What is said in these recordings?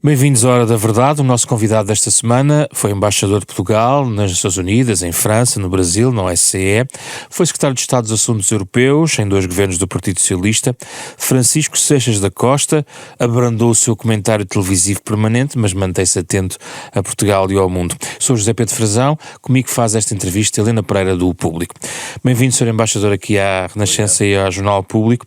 Bem-vindos à Hora da Verdade. O nosso convidado desta semana foi embaixador de Portugal nas Nações Unidas, em França, no Brasil, na OSCE. Foi secretário de Estado dos Assuntos Europeus em 2 governos do Partido Socialista. Francisco Seixas da Costa abrandou o seu comentário televisivo permanente, mas mantém-se atento a Portugal e ao mundo. Sou José Pedro Frazão, comigo faz esta entrevista Helena Pereira do Público. Bem-vindo, Sr. Embaixador, aqui à Renascença e ao Jornal Público.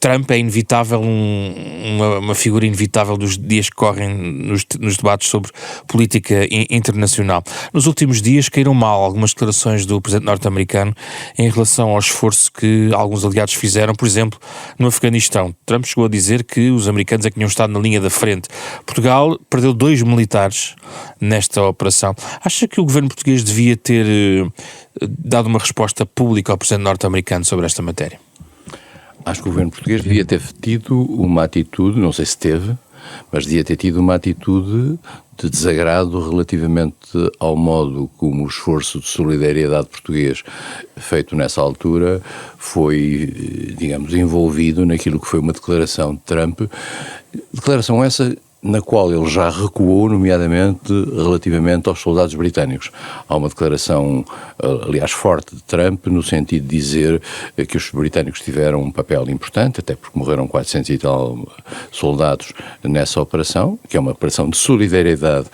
Trump é inevitável, uma figura inevitável dos dias que correm nos debates sobre política internacional. Nos últimos dias caíram mal algumas declarações do presidente norte-americano em relação ao esforço que alguns aliados fizeram, por exemplo, no Afeganistão. Trump chegou a dizer que os americanos é que tinham estado na linha da frente. Portugal perdeu 2 militares nesta operação. Acha que o governo português devia ter dado uma resposta pública ao presidente norte-americano sobre esta matéria? Acho que o governo português devia ter tido uma atitude, não sei se teve, mas devia ter tido uma atitude de desagrado relativamente ao modo como o esforço de solidariedade português feito nessa altura foi, digamos, envolvido naquilo que foi uma declaração de Trump. Declaração essa na qual ele já recuou, nomeadamente relativamente aos soldados britânicos. Há uma declaração, aliás, forte de Trump, no sentido de dizer que os britânicos tiveram um papel importante, até porque morreram 400 e tal soldados nessa operação, que é uma operação de solidariedade,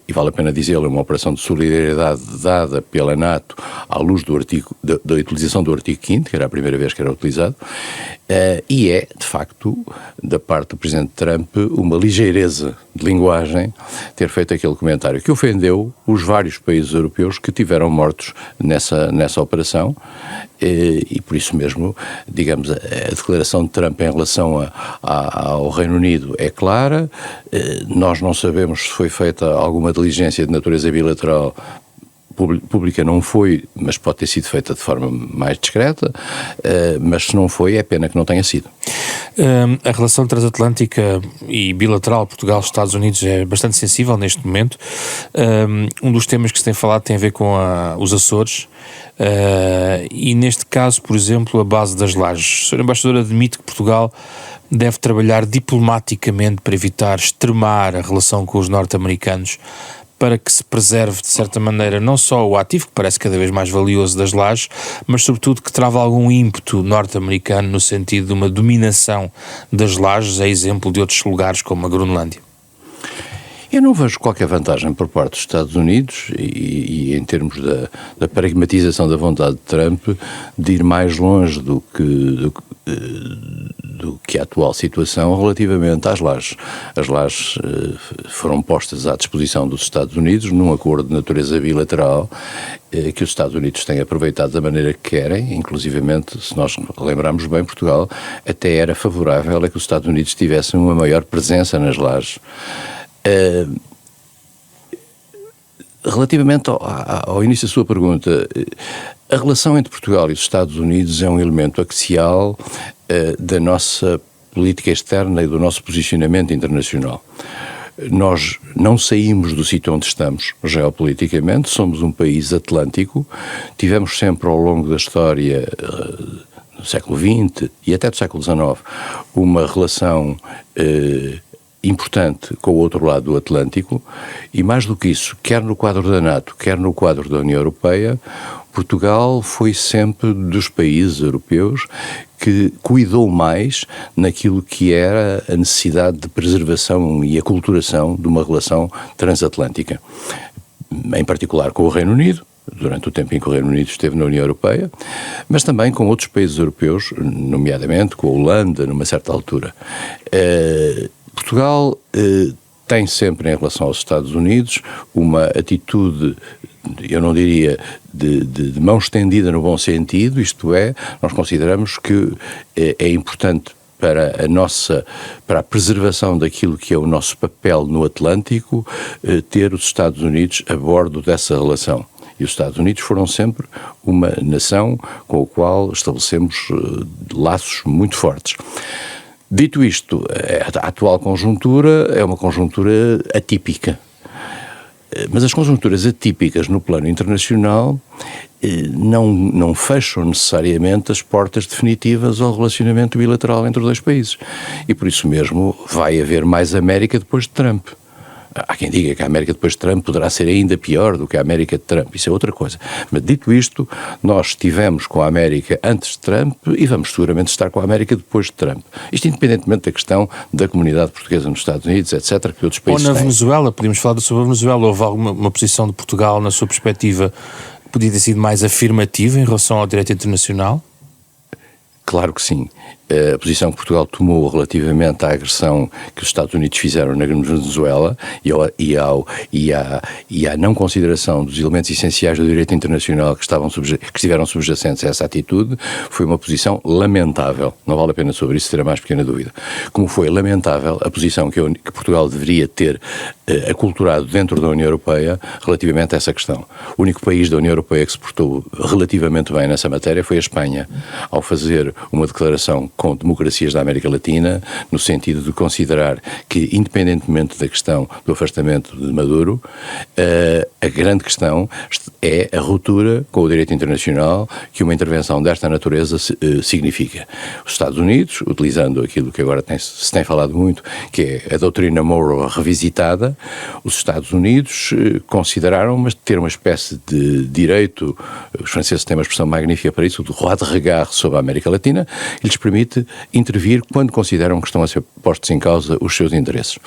e vale a pena dizê-lo, é uma operação de solidariedade dada pela NATO à luz do artigo, da utilização do artigo 5º, que era a primeira vez que era utilizado, e é, de facto, da parte do presidente Trump, uma ligeireza de linguagem ter feito aquele comentário que ofendeu os vários países europeus que tiveram mortos nessa operação e por isso mesmo, digamos, a declaração de Trump em relação ao Reino Unido é clara. Nós não sabemos se foi feita alguma diligência de natureza bilateral. Pública não foi, mas pode ter sido feita de forma mais discreta, mas se não foi, é pena que não tenha sido. A relação transatlântica e bilateral Portugal-Estados Unidos é bastante sensível neste momento. Um dos temas que se tem falado tem a ver com os Açores e neste caso, por exemplo, a base das lajes. O Sr. Embaixador admite que Portugal deve trabalhar diplomaticamente para evitar extremar a relação com os norte-americanos, para que se preserve, de certa maneira, não só o ativo, que parece cada vez mais valioso das lajes, mas sobretudo que trava algum ímpeto norte-americano no sentido de uma dominação das lajes, a exemplo de outros lugares como a Groenlândia. Eu não vejo qualquer vantagem por parte dos Estados Unidos e em termos da pragmatização da vontade de Trump de ir mais longe do que a atual situação relativamente às lajes. As lajes foram postas à disposição dos Estados Unidos num acordo de natureza bilateral que os Estados Unidos têm aproveitado da maneira que querem, inclusivamente, se nós lembrarmos bem, Portugal até era favorável a que os Estados Unidos tivessem uma maior presença nas lajes. Relativamente ao início da sua pergunta, a relação entre Portugal e os Estados Unidos é um elemento axial da nossa política externa e do nosso posicionamento internacional. Nós não saímos do sítio onde estamos geopoliticamente, somos um país atlântico, tivemos sempre ao longo da história do século XX e até do século XIX uma relação importante com o outro lado do Atlântico e mais do que isso, quer no quadro da NATO, quer no quadro da União Europeia, Portugal foi sempre dos países europeus que cuidou mais naquilo que era a necessidade de preservação e aculturação de uma relação transatlântica, em particular com o Reino Unido, durante o tempo em que o Reino Unido esteve na União Europeia, mas também com outros países europeus, nomeadamente com a Holanda, numa certa altura. Portugal tem sempre, em relação aos Estados Unidos, uma atitude, eu não diria de mão estendida no bom sentido, isto é, nós consideramos que é importante para a preservação daquilo que é o nosso papel no Atlântico, ter os Estados Unidos a bordo dessa relação. E os Estados Unidos foram sempre uma nação com a qual estabelecemos laços muito fortes. Dito isto, a atual conjuntura é uma conjuntura atípica. Mas as conjunturas atípicas no plano internacional não fecham necessariamente as portas definitivas ao relacionamento bilateral entre os dois países. E por isso mesmo vai haver mais América depois de Trump. Há quem diga que a América depois de Trump poderá ser ainda pior do que a América de Trump. Isso é outra coisa. Mas dito isto, nós estivemos com a América antes de Trump e vamos seguramente estar com a América depois de Trump. Isto independentemente da questão da comunidade portuguesa nos Estados Unidos, etc., que outros países Ou na têm. Venezuela, podíamos falar sobre a Venezuela. Houve alguma posição de Portugal, na sua perspectiva, que podia ter sido mais afirmativa em relação ao direito internacional? Claro que sim. A posição que Portugal tomou relativamente à agressão que os Estados Unidos fizeram na Venezuela e à não consideração dos elementos essenciais do direito internacional que estiveram subjacentes a essa atitude foi uma posição lamentável. Não vale a pena sobre isso ter a mais pequena dúvida. Como foi lamentável a posição que Portugal deveria ter aculturado dentro da União Europeia relativamente a essa questão. O único país da União Europeia que se portou relativamente bem nessa matéria foi a Espanha, ao fazer uma declaração com democracias da América Latina, no sentido de considerar que, independentemente da questão do afastamento de Maduro, a grande questão é a ruptura com o direito internacional que uma intervenção desta natureza significa. Os Estados Unidos, utilizando aquilo que agora se tem falado muito, que é a doutrina Monroe revisitada, os Estados Unidos consideraram ter uma espécie de direito, os franceses têm uma expressão magnífica para isso, do droit de regard sobre a América Latina, que lhes permite intervir quando consideram que estão a ser postos em causa os seus interesses.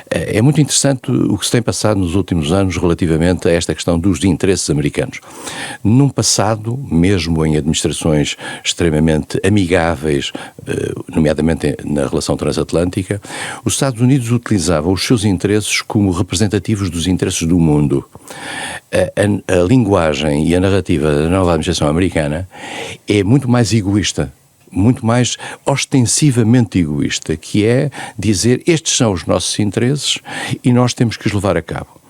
É muito interessante o que se tem passado nos últimos anos relativamente a esta questão dos interesses americanos. Num passado, mesmo em administrações extremamente amigáveis, nomeadamente na relação transatlântica, os Estados Unidos utilizavam os seus interesses como representativos dos interesses do mundo. A linguagem e a narrativa da nova administração americana é muito mais egoísta, muito mais ostensivamente egoísta, que é dizer estes são os nossos interesses e nós temos que os levar a cabo.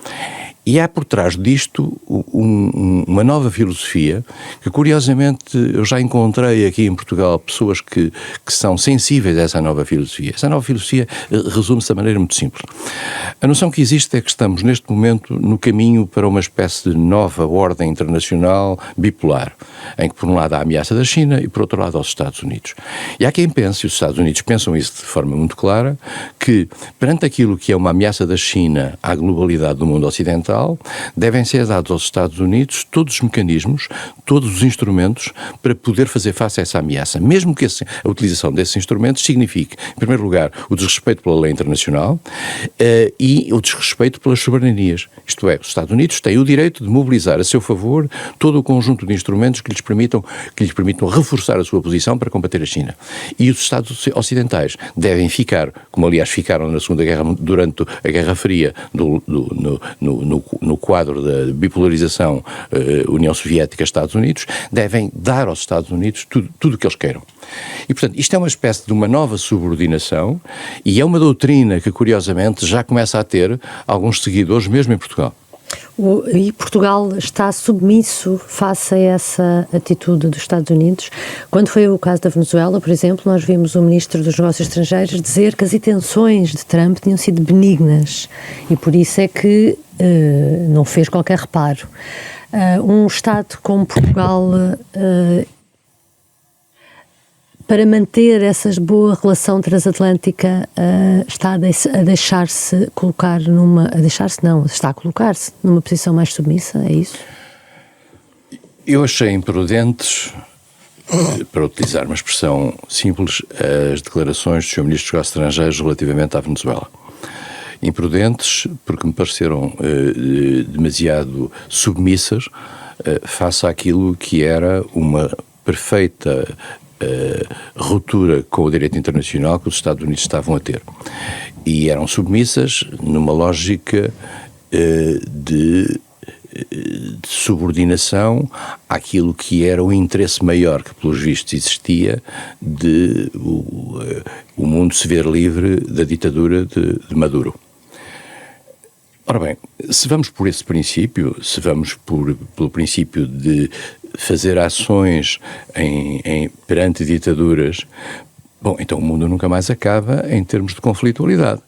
E há por trás disto uma nova filosofia que, curiosamente, eu já encontrei aqui em Portugal pessoas que são sensíveis a essa nova filosofia. Essa nova filosofia resume-se de maneira muito simples. A noção que existe é que estamos, neste momento, no caminho para uma espécie de nova ordem internacional bipolar, em que, por um lado, há a ameaça da China e, por outro lado, aos Estados Unidos. E há quem pense, e os Estados Unidos pensam isso de forma muito clara, que, perante aquilo que é uma ameaça da China à globalidade do mundo ocidental, devem ser dados aos Estados Unidos todos os mecanismos, todos os instrumentos para poder fazer face a essa ameaça, mesmo que a utilização desses instrumentos signifique, em primeiro lugar, o desrespeito pela lei internacional e o desrespeito pelas soberanias. Isto é, os Estados Unidos têm o direito de mobilizar a seu favor todo o conjunto de instrumentos que lhes permitam reforçar a sua posição para combater a China. E os Estados ocidentais devem ficar, como aliás ficaram na Segunda Guerra, durante a Guerra Fria, no quadro da bipolarização União Soviética-Estados Unidos, devem dar aos Estados Unidos tudo o que eles queiram. E, portanto, isto é uma espécie de uma nova subordinação e é uma doutrina que, curiosamente, já começa a ter alguns seguidores, mesmo em Portugal. E Portugal está submisso face a essa atitude dos Estados Unidos. Quando foi o caso da Venezuela, por exemplo, nós vimos o Ministro dos Negócios Estrangeiros dizer que as intenções de Trump tinham sido benignas e por isso é que não fez qualquer reparo. Um Estado como Portugal, para manter essa boa relação transatlântica, está a deixar-se colocar está a colocar-se numa posição mais submissa, é isso? Eu achei imprudentes, para utilizar uma expressão simples, as declarações do Sr. Ministro dos Negócios Estrangeiros relativamente à Venezuela. Imprudentes porque me pareceram demasiado submissas face àquilo que era uma perfeita ruptura com o direito internacional que os Estados Unidos estavam a ter. E eram submissas numa lógica de subordinação àquilo que era o interesse maior que, pelos vistos, existia de o mundo se ver livre da ditadura de Maduro. Ora bem, se vamos por esse princípio, se vamos pelo princípio de fazer ações perante ditaduras, bom, então o mundo nunca mais acaba em termos de conflitualidade.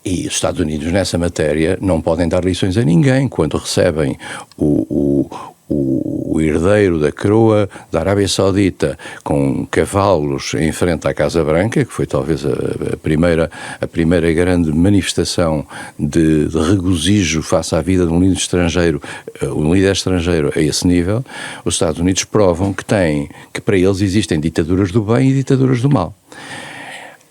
E os Estados Unidos, nessa matéria, não podem dar lições a ninguém quando recebem o herdeiro da coroa da Arábia Saudita com cavalos em frente à Casa Branca, que foi talvez a primeira grande manifestação de regozijo face à vida de um líder estrangeiro a esse nível. Os Estados Unidos provam que para eles existem ditaduras do bem e ditaduras do mal.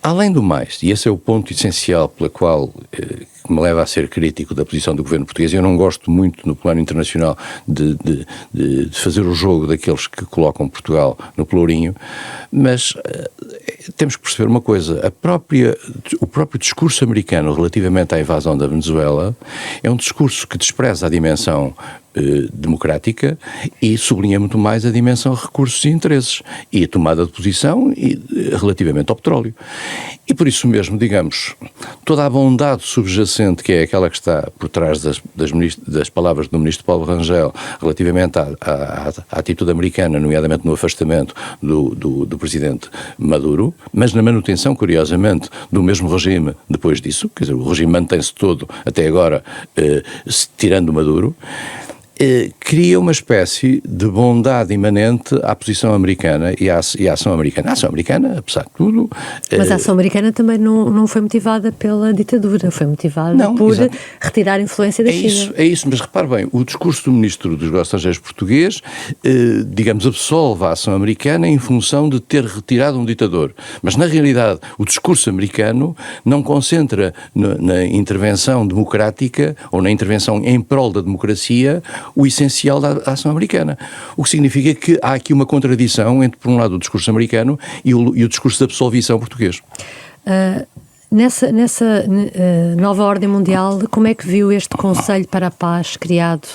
Além do mais, e esse é o ponto essencial pela qual que me leva a ser crítico da posição do governo português, eu não gosto muito no plano internacional de fazer o jogo daqueles que colocam Portugal no pelourinho, mas temos que perceber uma coisa, o próprio discurso americano relativamente à invasão da Venezuela é um discurso que despreza a dimensão democrática e sublinha muito mais a dimensão recursos e interesses e a tomada de posição relativamente ao petróleo. E por isso mesmo, digamos, toda a bondade subjacente que é aquela que está por trás das palavras do ministro Paulo Rangel relativamente à atitude americana, nomeadamente no afastamento do presidente Maduro, mas na manutenção, curiosamente, do mesmo regime depois disso, quer dizer, o regime mantém-se todo até agora, tirando Maduro, cria uma espécie de bondade imanente à posição americana e à ação americana. A ação americana, apesar de tudo... Mas a ação americana também não foi motivada pela ditadura, foi motivada por retirar a influência da China. É isso, mas repare bem, o discurso do Ministro dos Negócios Estrangeiros português, digamos, absolve a ação americana em função de ter retirado um ditador. Mas, na realidade, o discurso americano não concentra na intervenção democrática ou na intervenção em prol da democracia o essencial da ação americana. O que significa que há aqui uma contradição entre, por um lado, o discurso americano e o discurso de absolvição português. Nessa nova ordem mundial, como é que viu este Conselho para a Paz criado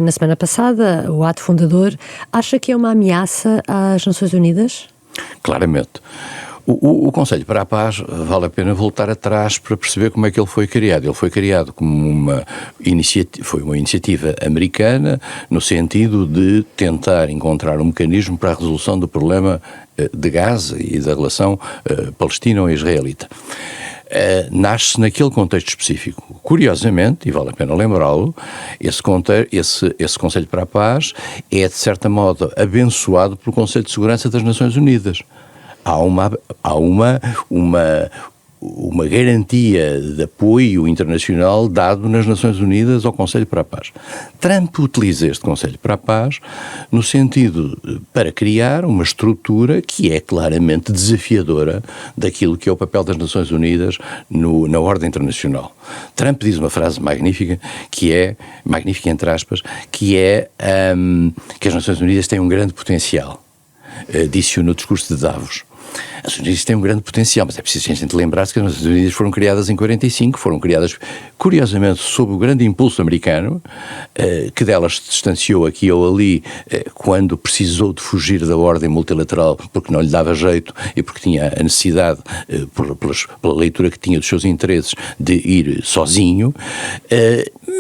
na semana passada, o ato fundador? Acha que é uma ameaça às Nações Unidas? Claramente. O Conselho para a Paz, vale a pena voltar atrás para perceber como é que ele foi criado. Ele foi criado como uma iniciativa americana no sentido de tentar encontrar um mecanismo para a resolução do problema de Gaza e da relação palestino-israelita. Nasce naquele contexto específico. Curiosamente, e vale a pena lembrá-lo, esse Conselho para a Paz é, de certa modo, abençoado pelo Conselho de Segurança das Nações Unidas. Há uma garantia de apoio internacional dado nas Nações Unidas ao Conselho para a Paz. Trump utiliza este Conselho para a Paz no sentido para criar uma estrutura que é claramente desafiadora daquilo que é o papel das Nações Unidas na ordem internacional. Trump diz uma frase magnífica, magnífica entre aspas, que as Nações Unidas têm um grande potencial. Disse-o no discurso de Davos. As Nações Unidas têm um grande potencial, mas é preciso a gente lembrar-se que as Nações Unidas foram criadas em 45, foram criadas, curiosamente, sob o grande impulso americano, que delas se distanciou aqui ou ali quando precisou de fugir da ordem multilateral porque não lhe dava jeito e porque tinha a necessidade, pela leitura que tinha dos seus interesses, de ir sozinho,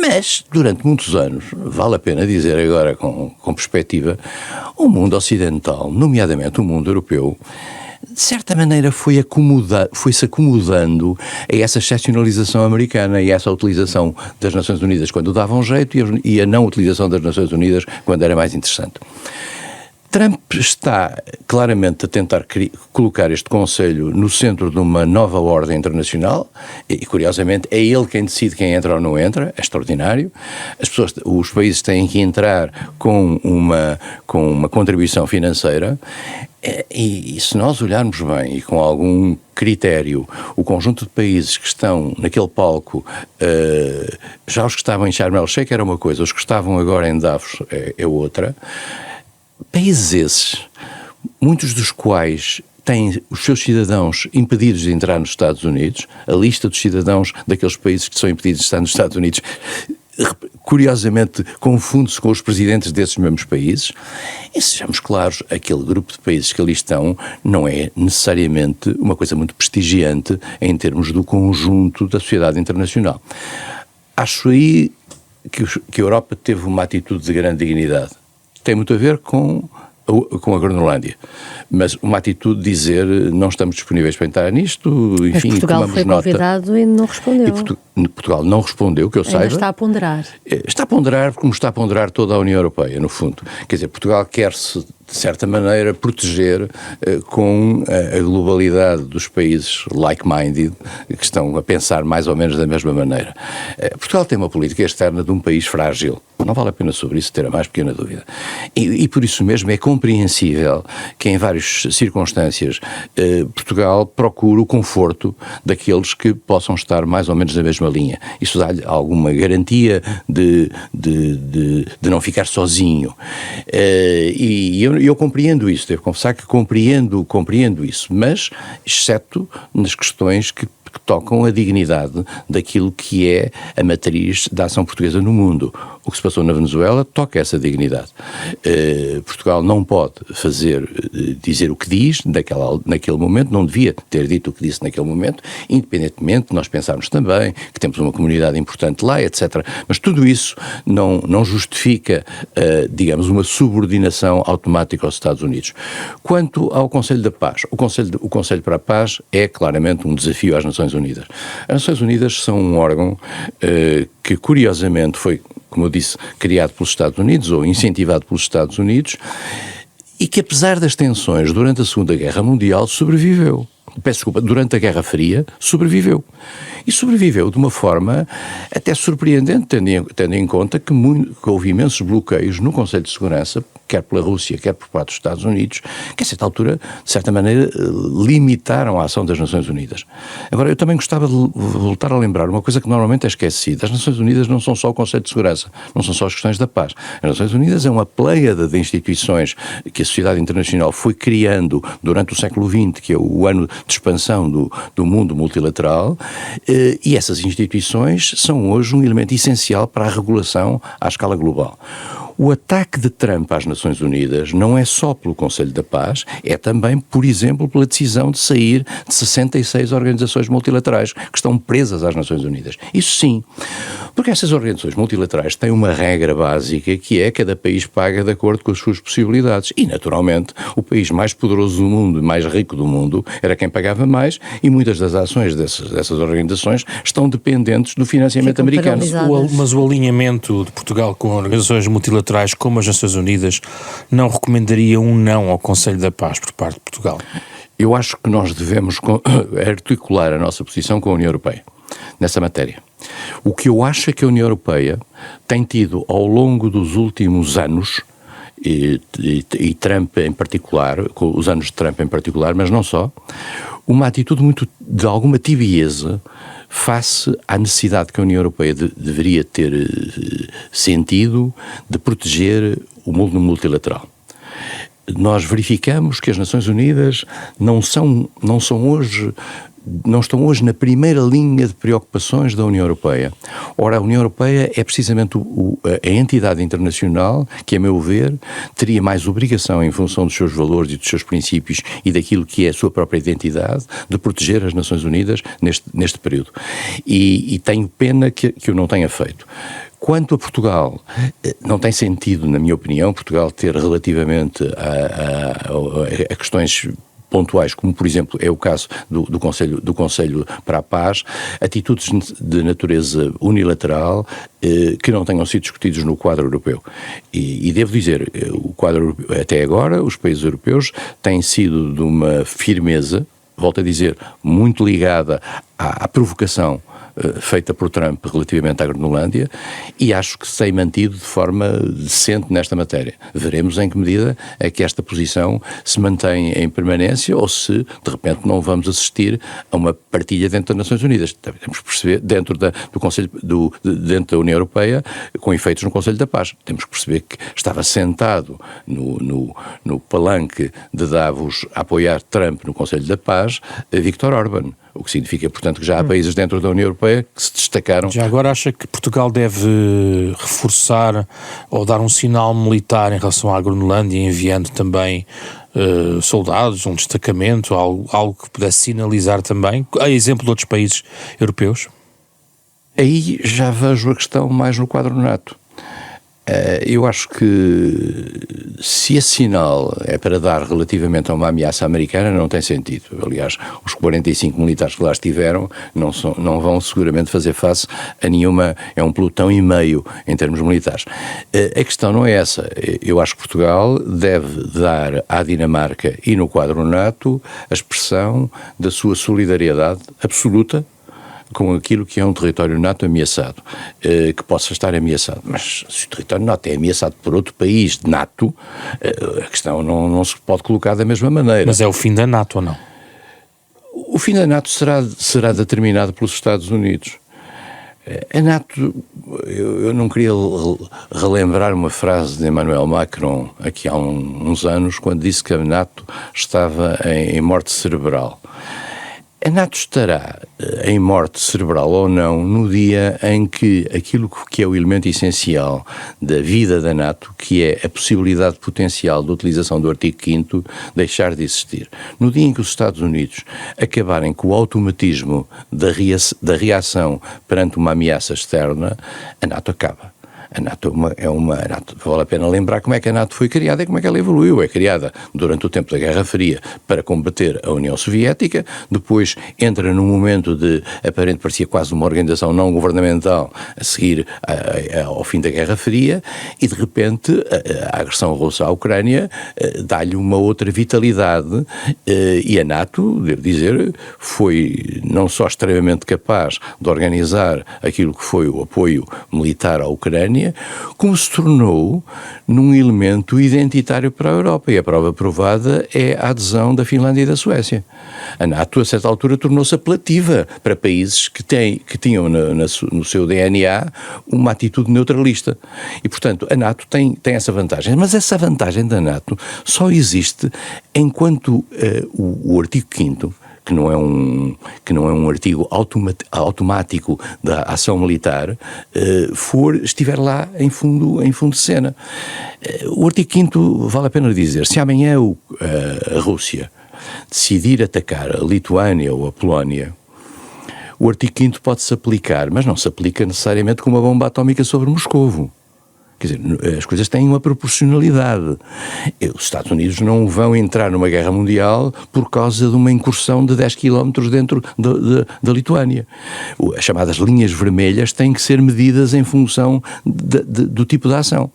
mas durante muitos anos, vale a pena dizer agora com perspectiva, o mundo ocidental, nomeadamente o mundo europeu, de certa maneira foi-se acomodando a essa excepcionalização americana e a essa utilização das Nações Unidas quando davam jeito e a não utilização das Nações Unidas quando era mais interessante. Trump está claramente a tentar colocar este Conselho no centro de uma nova ordem internacional e, curiosamente, é ele quem decide quem entra ou não entra, é extraordinário. Os países têm que entrar com uma contribuição financeira e se nós olharmos bem e com algum critério o conjunto de países que estão naquele palco, já os que estavam em Sharm el-Sheikh era uma coisa, os que estavam agora em Davos é outra. Países esses, muitos dos quais têm os seus cidadãos impedidos de entrar nos Estados Unidos, a lista dos cidadãos daqueles países que são impedidos de estar nos Estados Unidos, curiosamente confunde-se com os presidentes desses mesmos países, e sejamos claros, aquele grupo de países que ali estão não é necessariamente uma coisa muito prestigiante em termos do conjunto da sociedade internacional. Acho aí que a Europa teve uma atitude de grande dignidade. Tem muito a ver com com a Groenlândia. Mas uma atitude de dizer não estamos disponíveis para entrar nisto, enfim, mas Portugal foi convidado e não respondeu. E Portugal não respondeu, que eu saiba. Ainda está a ponderar. Está a ponderar como está a ponderar toda a União Europeia, no fundo. Quer dizer, Portugal quer-se, de certa maneira, proteger com a globalidade dos países like-minded, que estão a pensar mais ou menos da mesma maneira. Portugal tem uma política externa de um país frágil. Não vale a pena sobre isso ter a mais pequena dúvida. E por isso mesmo é compreensível que em várias circunstâncias Portugal procure o conforto daqueles que possam estar mais ou menos na mesma linha. Isso dá-lhe alguma garantia de não ficar sozinho. E eu compreendo isso, devo confessar que compreendo isso, mas exceto nas questões que tocam a dignidade daquilo que é a matriz da ação portuguesa no mundo. O que se passou na Venezuela toca essa dignidade. Portugal não pode dizer o que diz naquele momento, não devia ter dito o que disse naquele momento, independentemente de nós pensarmos também que temos uma comunidade importante lá, etc. Mas tudo isso não justifica, digamos, uma subordinação automática aos Estados Unidos. Quanto ao Conselho da Paz, o Conselho para a Paz é claramente um desafio às Nações Unidas. As Nações Unidas são um órgão que, curiosamente, foi, como eu disse, criado pelos Estados Unidos ou incentivado pelos Estados Unidos e que, apesar das tensões durante a Segunda Guerra Mundial, sobreviveu. Durante a Guerra Fria, sobreviveu. E sobreviveu de uma forma até surpreendente, tendo em conta que houve imensos bloqueios no Conselho de Segurança, quer pela Rússia, quer por parte dos Estados Unidos, que a certa altura, de certa maneira, limitaram a ação das Nações Unidas. Agora, eu também gostava de voltar a lembrar uma coisa que normalmente é esquecida. As Nações Unidas não são só o Conselho de Segurança, não são só as questões da paz. As Nações Unidas é uma pleiade de instituições que a sociedade internacional foi criando durante o século XX, que é o ano de expansão do mundo multilateral, e essas instituições são hoje um elemento essencial para a regulação à escala global. O ataque de Trump às Nações Unidas não é só pelo Conselho da Paz, é também, por exemplo, pela decisão de sair de 66 organizações multilaterais que estão presas às Nações Unidas. Isso sim, porque essas organizações multilaterais têm uma regra básica que é cada país paga de acordo com as suas possibilidades e, naturalmente, o país mais poderoso do mundo, mais rico do mundo, era quem pagava mais e muitas das ações dessas organizações estão dependentes do financiamento americano. Mas o alinhamento de Portugal com organizações multilaterais como as Nações Unidas não recomendaria um não ao Conselho da Paz por parte de Portugal? Eu acho que nós devemos articular a nossa posição com a União Europeia nessa matéria. O que eu acho é que a União Europeia tem tido ao longo dos últimos anos, e Trump em particular, com os anos de Trump em particular, mas não só, uma atitude de alguma tibieza face à necessidade que a União Europeia deveria ter sentido de proteger o mundo multilateral. Nós verificamos que as Nações Unidas não estão hoje na primeira linha de preocupações da União Europeia. Ora, a União Europeia é precisamente a entidade internacional que, a meu ver, teria mais obrigação, em função dos seus valores e dos seus princípios e daquilo que é a sua própria identidade, de proteger as Nações Unidas neste período. E tenho pena que o não tenha feito. Quanto a Portugal, não tem sentido, na minha opinião, Portugal ter relativamente a questões pontuais, como por exemplo é o caso do Conselho para a Paz, atitudes de natureza unilateral que não tenham sido discutidos no quadro europeu. E devo dizer, o quadro até agora, os países europeus têm sido de uma firmeza, volto a dizer, muito ligada à provocação feita por Trump relativamente à Groenlândia, e acho que se tem mantido de forma decente nesta matéria. Veremos em que medida é que esta posição se mantém em permanência ou se, de repente, não vamos assistir a uma partilha dentro das Nações Unidas. Temos que perceber, dentro do Conselho, dentro da União Europeia, com efeitos no Conselho da Paz. Temos que perceber que estava sentado no palanque de Davos a apoiar Trump no Conselho da Paz, Viktor Orbán. O que significa, portanto, que já há países dentro da União Europeia que se destacaram. Já agora acha que Portugal deve reforçar ou dar um sinal militar em relação à Groenlândia, enviando também soldados, um destacamento, algo que pudesse sinalizar também, a exemplo de outros países europeus? Aí já vejo a questão mais no quadro NATO. Eu acho que se esse sinal é para dar relativamente a uma ameaça americana, não tem sentido. Aliás, os 45 militares que lá estiveram não vão seguramente fazer face a nenhuma, é um pelotão e meio em termos militares. A questão não é essa. Eu acho que Portugal deve dar à Dinamarca e no quadro NATO a expressão da sua solidariedade absoluta com aquilo que é um território NATO ameaçado, que possa estar ameaçado. Mas se o território NATO é ameaçado por outro país de NATO, a questão não se pode colocar da mesma maneira. Mas é o fim da NATO ou não? O fim da NATO será determinado pelos Estados Unidos. A NATO, eu não queria relembrar uma frase de Emmanuel Macron aqui há uns anos, quando disse que a NATO estava em morte cerebral. A NATO estará em morte cerebral ou não no dia em que aquilo que é o elemento essencial da vida da NATO, que é a possibilidade potencial de utilização do artigo 5º, deixar de existir. No dia em que os Estados Unidos acabarem com o automatismo da reação perante uma ameaça externa, a NATO acaba. A NATO vale a pena lembrar como é que a NATO foi criada e como é que ela evoluiu. É criada durante o tempo da Guerra Fria para combater a União Soviética, depois entra num momento de, aparente, parecia quase uma organização não governamental a seguir ao fim da Guerra Fria, e de repente a agressão russa à Ucrânia dá-lhe uma outra vitalidade, e a NATO, devo dizer, foi não só extremamente capaz de organizar aquilo que foi o apoio militar à Ucrânia, como se tornou num elemento identitário para a Europa, e a prova provada é a adesão da Finlândia e da Suécia. A NATO, a certa altura, tornou-se apelativa para países que tinham no seu DNA uma atitude neutralista. E, portanto, a NATO tem essa vantagem. Mas essa vantagem da NATO só existe enquanto o artigo 5º, que não é um artigo automático da ação militar, estiver lá em fundo de cena. O artigo 5º, vale a pena dizer, se amanhã a Rússia decidir atacar a Lituânia ou a Polónia, o artigo 5º pode-se aplicar, mas não se aplica necessariamente com uma bomba atómica sobre Moscovo. Quer dizer, as coisas têm uma proporcionalidade. Os Estados Unidos não vão entrar numa guerra mundial por causa de uma incursão de 10 km dentro da Lituânia. As chamadas linhas vermelhas têm que ser medidas em função do tipo de ação.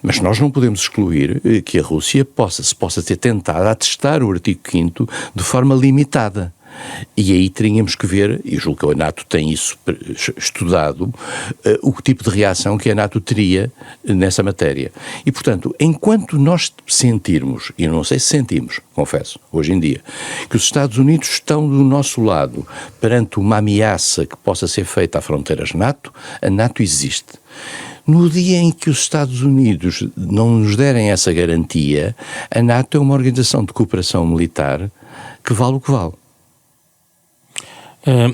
Mas nós não podemos excluir que a Rússia possa ter tentado a testar o artigo 5º de forma limitada. E aí teríamos que ver, e julgo que a NATO tem isso estudado, o tipo de reação que a NATO teria nessa matéria. E, portanto, enquanto nós sentirmos, e não sei se sentimos, confesso, hoje em dia, que os Estados Unidos estão do nosso lado perante uma ameaça que possa ser feita a fronteiras NATO, a NATO existe. No dia em que os Estados Unidos não nos derem essa garantia, a NATO é uma organização de cooperação militar que vale o que vale.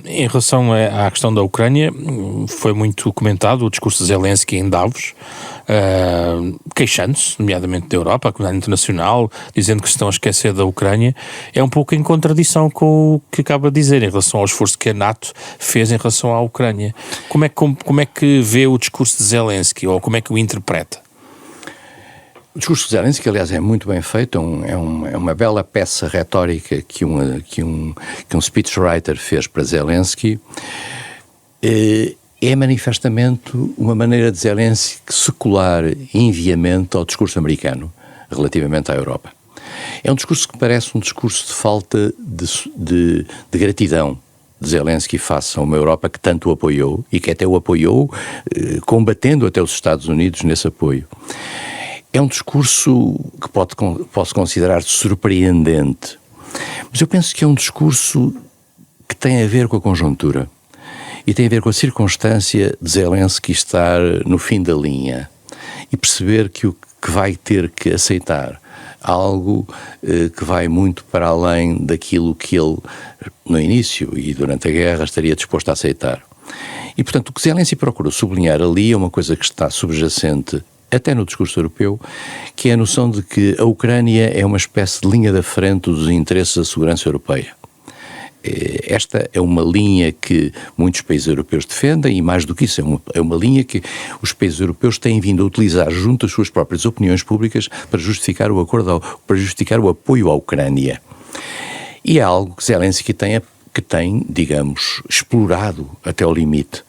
Em relação à questão da Ucrânia, foi muito comentado o discurso de Zelensky em Davos, queixando-se, nomeadamente da Europa, a comunidade internacional, dizendo que se estão a esquecer da Ucrânia. É um pouco em contradição com o que acaba de dizer em relação ao esforço que a NATO fez em relação à Ucrânia. Como é que vê o discurso de Zelensky, ou como é que o interpreta? O discurso de Zelensky, aliás, é muito bem feito, é uma bela peça retórica que um speechwriter fez para Zelensky. É manifestamente uma maneira de Zelensky secular enviamento ao discurso americano relativamente à Europa. É um discurso que parece um discurso de falta de gratidão de Zelensky face a uma Europa que tanto o apoiou e que até o apoiou combatendo até os Estados Unidos nesse apoio. É um discurso que posso considerar surpreendente, mas eu penso que é um discurso que tem a ver com a conjuntura e tem a ver com a circunstância de Zelensky estar no fim da linha e perceber que vai ter que aceitar algo que vai muito para além daquilo que ele, no início e durante a guerra, estaria disposto a aceitar. E, portanto, o que Zelensky procurou sublinhar ali é uma coisa que está subjacente até no discurso europeu, que é a noção de que a Ucrânia é uma espécie de linha da frente dos interesses da segurança europeia. esta é uma linha que muitos países europeus defendem e, mais do que isso, é uma linha que os países europeus têm vindo a utilizar junto às suas próprias opiniões públicas para justificar o acordo, para justificar o apoio à Ucrânia. E é algo que Zelensky tem, digamos, explorado até ao limite.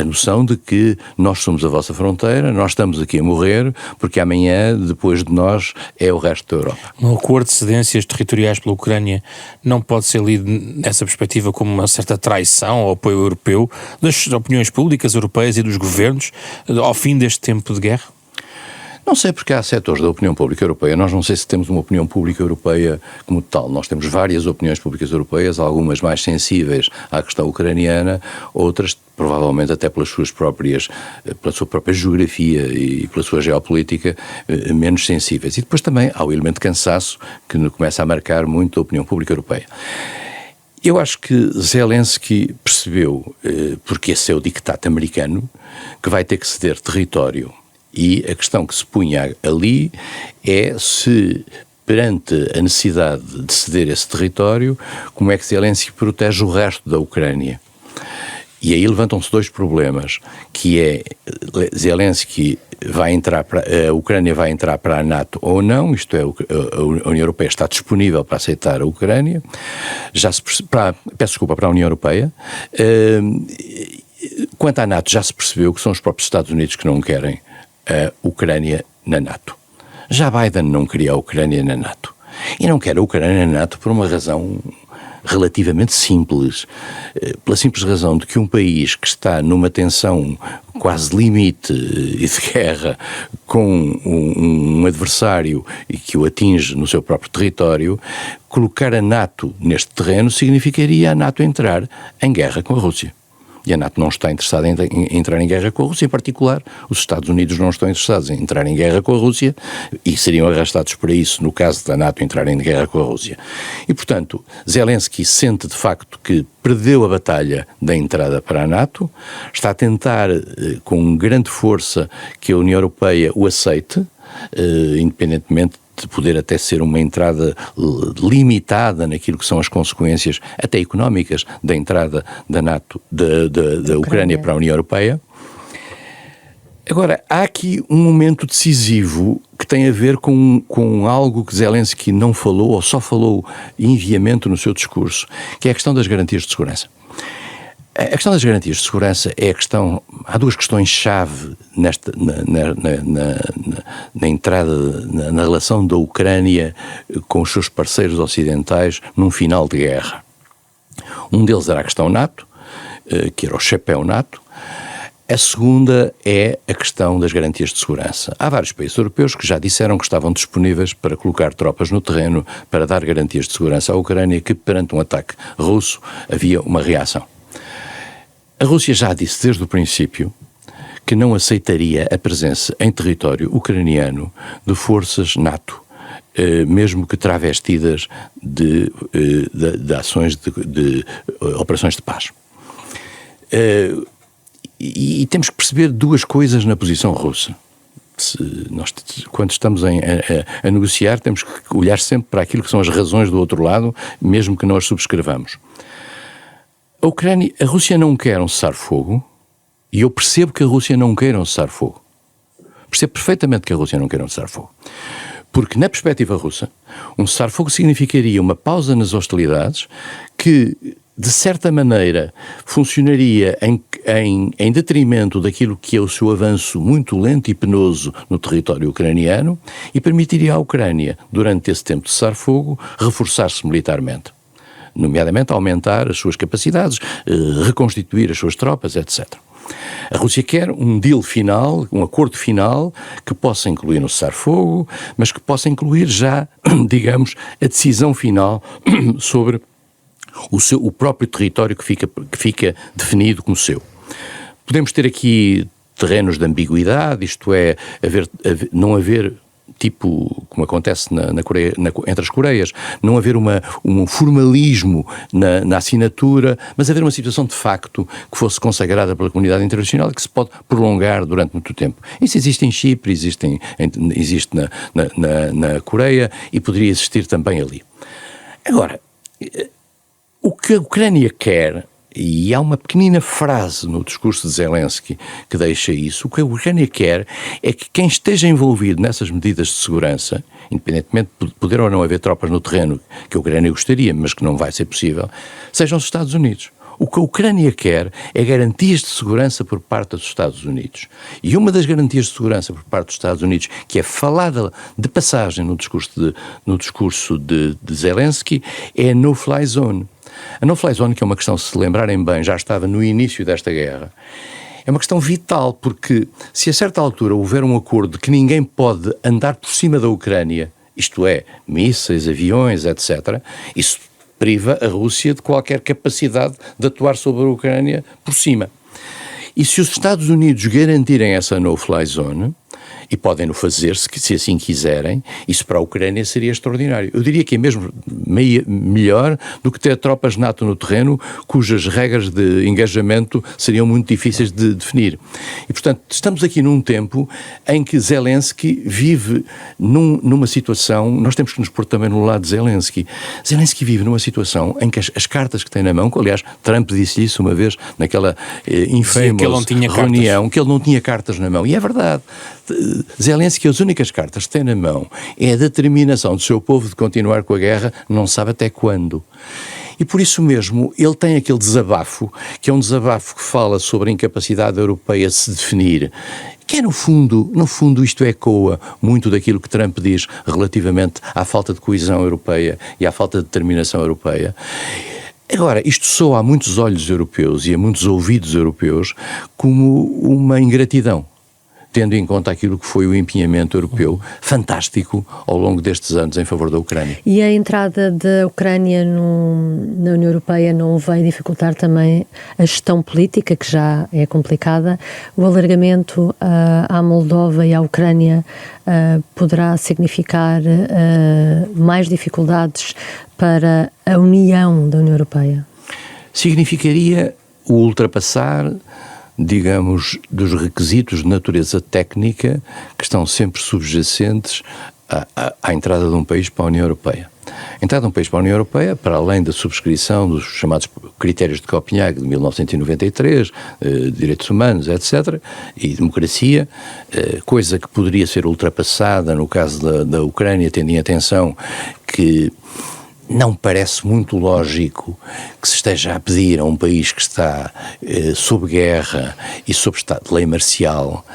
A noção de que nós somos a vossa fronteira, nós estamos aqui a morrer, porque amanhã, depois de nós, é o resto da Europa. Um acordo de cedências territoriais pela Ucrânia não pode ser lido nessa perspectiva como uma certa traição ao apoio europeu das opiniões públicas europeias e dos governos ao fim deste tempo de guerra? Não sei, porque há setores da opinião pública europeia. Nós não sei se temos uma opinião pública europeia como tal. Nós temos várias opiniões públicas europeias, algumas mais sensíveis à questão ucraniana, outras provavelmente até pela sua própria geografia e pela sua geopolítica menos sensíveis. E depois também há o elemento de cansaço que começa a marcar muito a opinião pública europeia. Eu acho que Zelensky percebeu, porque esse é o dictato americano, que vai ter que ceder território. E a questão que se punha ali é se, perante a necessidade de ceder esse território, como é que Zelensky protege o resto da Ucrânia. E aí levantam-se dois problemas, que é Zelensky a Ucrânia vai entrar para a NATO ou não, isto é, a União Europeia está disponível para aceitar a Ucrânia, para a União Europeia. Quanto à NATO, já se percebeu que são os próprios Estados Unidos que não querem a Ucrânia na NATO. Já Biden não queria a Ucrânia na NATO. E não quer a Ucrânia na NATO por uma razão relativamente simples. Pela simples razão de que um país que está numa tensão quase limite e de guerra com um adversário e que o atinge no seu próprio território, colocar a NATO neste terreno significaria a NATO entrar em guerra com a Rússia. E a NATO não está interessada em entrar em guerra com a Rússia, em particular os Estados Unidos não estão interessados em entrar em guerra com a Rússia e seriam arrastados para isso no caso da NATO entrar em guerra com a Rússia. E, portanto, Zelensky sente de facto que perdeu a batalha da entrada para a NATO, está a tentar com grande força que a União Europeia o aceite, independentemente de poder até ser uma entrada limitada naquilo que são as consequências até económicas da entrada da NATO, da Ucrânia para a União Europeia. Agora, há aqui um momento decisivo que tem a ver com algo que Zelensky não falou ou só falou enviamente no seu discurso, que é a questão das garantias de segurança. A questão das garantias de segurança é a questão. Há duas questões-chave na entrada, na relação da Ucrânia com os seus parceiros ocidentais num final de guerra. Um deles era a questão NATO, que era o chapéu NATO. A segunda é a questão das garantias de segurança. Há vários países europeus que já disseram que estavam disponíveis para colocar tropas no terreno para dar garantias de segurança à Ucrânia, que perante um ataque russo havia uma reação. A Rússia já disse desde o princípio que não aceitaria a presença em território ucraniano de forças NATO, mesmo que travestidas de ações de operações de paz. E temos que perceber duas coisas na posição russa. Quando estamos a negociar, temos que olhar sempre para aquilo que são as razões do outro lado, mesmo que não as subscrevamos. A Rússia não quer um cessar-fogo, e eu percebo que a Rússia não queira um cessar-fogo. Percebo perfeitamente que a Rússia não queira um cessar-fogo. Porque, na perspectiva russa, um cessar-fogo significaria uma pausa nas hostilidades que, de certa maneira, funcionaria em detrimento daquilo que é o seu avanço muito lento e penoso no território ucraniano e permitiria à Ucrânia, durante esse tempo de cessar-fogo, reforçar-se militarmente. Nomeadamente aumentar as suas capacidades, reconstituir as suas tropas, etc. A Rússia quer um deal final, um acordo final, que possa incluir um cessar-fogo, mas que possa incluir já, digamos, a decisão final sobre o próprio território que fica definido como seu. Podemos ter aqui terrenos de ambiguidade, isto é, não haver, tipo, como acontece na Coreia, entre as Coreias, não haver um formalismo na assinatura, mas haver uma situação de facto que fosse consagrada pela comunidade internacional e que se pode prolongar durante muito tempo. Isso existe em Chipre, existe na Coreia e poderia existir também ali. Agora, O que a Ucrânia quer, e há uma pequenina frase no discurso de Zelensky que deixa isso, o que a Ucrânia quer é que quem esteja envolvido nessas medidas de segurança, independentemente de poder ou não haver tropas no terreno, que a Ucrânia gostaria, mas que não vai ser possível, sejam os Estados Unidos. O que a Ucrânia quer é garantias de segurança por parte dos Estados Unidos. E uma das garantias de segurança por parte dos Estados Unidos, que é falada de passagem no discurso de Zelensky, é a no-fly zone. A no-fly zone, que é uma questão, se lembrarem bem, já estava no início desta guerra, é uma questão vital, porque se a certa altura houver um acordo de que ninguém pode andar por cima da Ucrânia, isto é, mísseis, aviões, etc., isso priva a Rússia de qualquer capacidade de atuar sobre a Ucrânia por cima. E se os Estados Unidos garantirem essa no-fly zone, e podem-no fazer se assim quiserem, isso para a Ucrânia seria extraordinário. Eu diria que é mesmo melhor do que ter tropas NATO no terreno, cujas regras de engajamento seriam muito difíceis de definir. E, portanto, estamos aqui num tempo em que Zelensky vive numa situação, nós temos que nos pôr também no lado de Zelensky. Zelensky vive numa situação em que as cartas que tem na mão, que aliás Trump disse isso uma vez naquela infame reunião, que ele não tinha cartas na mão, e é verdade. Zelensky, as únicas cartas que tem na mão é a determinação do seu povo de continuar com a guerra, não sabe até quando. E por isso mesmo ele tem aquele desabafo, que é um desabafo que fala sobre a incapacidade europeia de se definir, que é no fundo isto ecoa muito daquilo que Trump diz relativamente à falta de coesão europeia e à falta de determinação europeia. Agora, isto soa a muitos olhos europeus e a muitos ouvidos europeus como uma ingratidão, tendo em conta aquilo que foi o empenhamento europeu fantástico ao longo destes anos em favor da Ucrânia. E a entrada da Ucrânia na União Europeia não vai dificultar também a gestão política, que já é complicada? O alargamento à Moldova e à Ucrânia poderá significar mais dificuldades para a união da União Europeia? Significaria o ultrapassar, digamos, dos requisitos de natureza técnica que estão sempre subjacentes à entrada de um país para a União Europeia. A entrada de um país para a União Europeia, para além da subscrição dos chamados critérios de Copenhague de 1993, direitos humanos, etc., e democracia, coisa que poderia ser ultrapassada no caso da Ucrânia, tendo em atenção que não parece muito lógico que se esteja a pedir a um país que está sob guerra e sob estado de lei marcial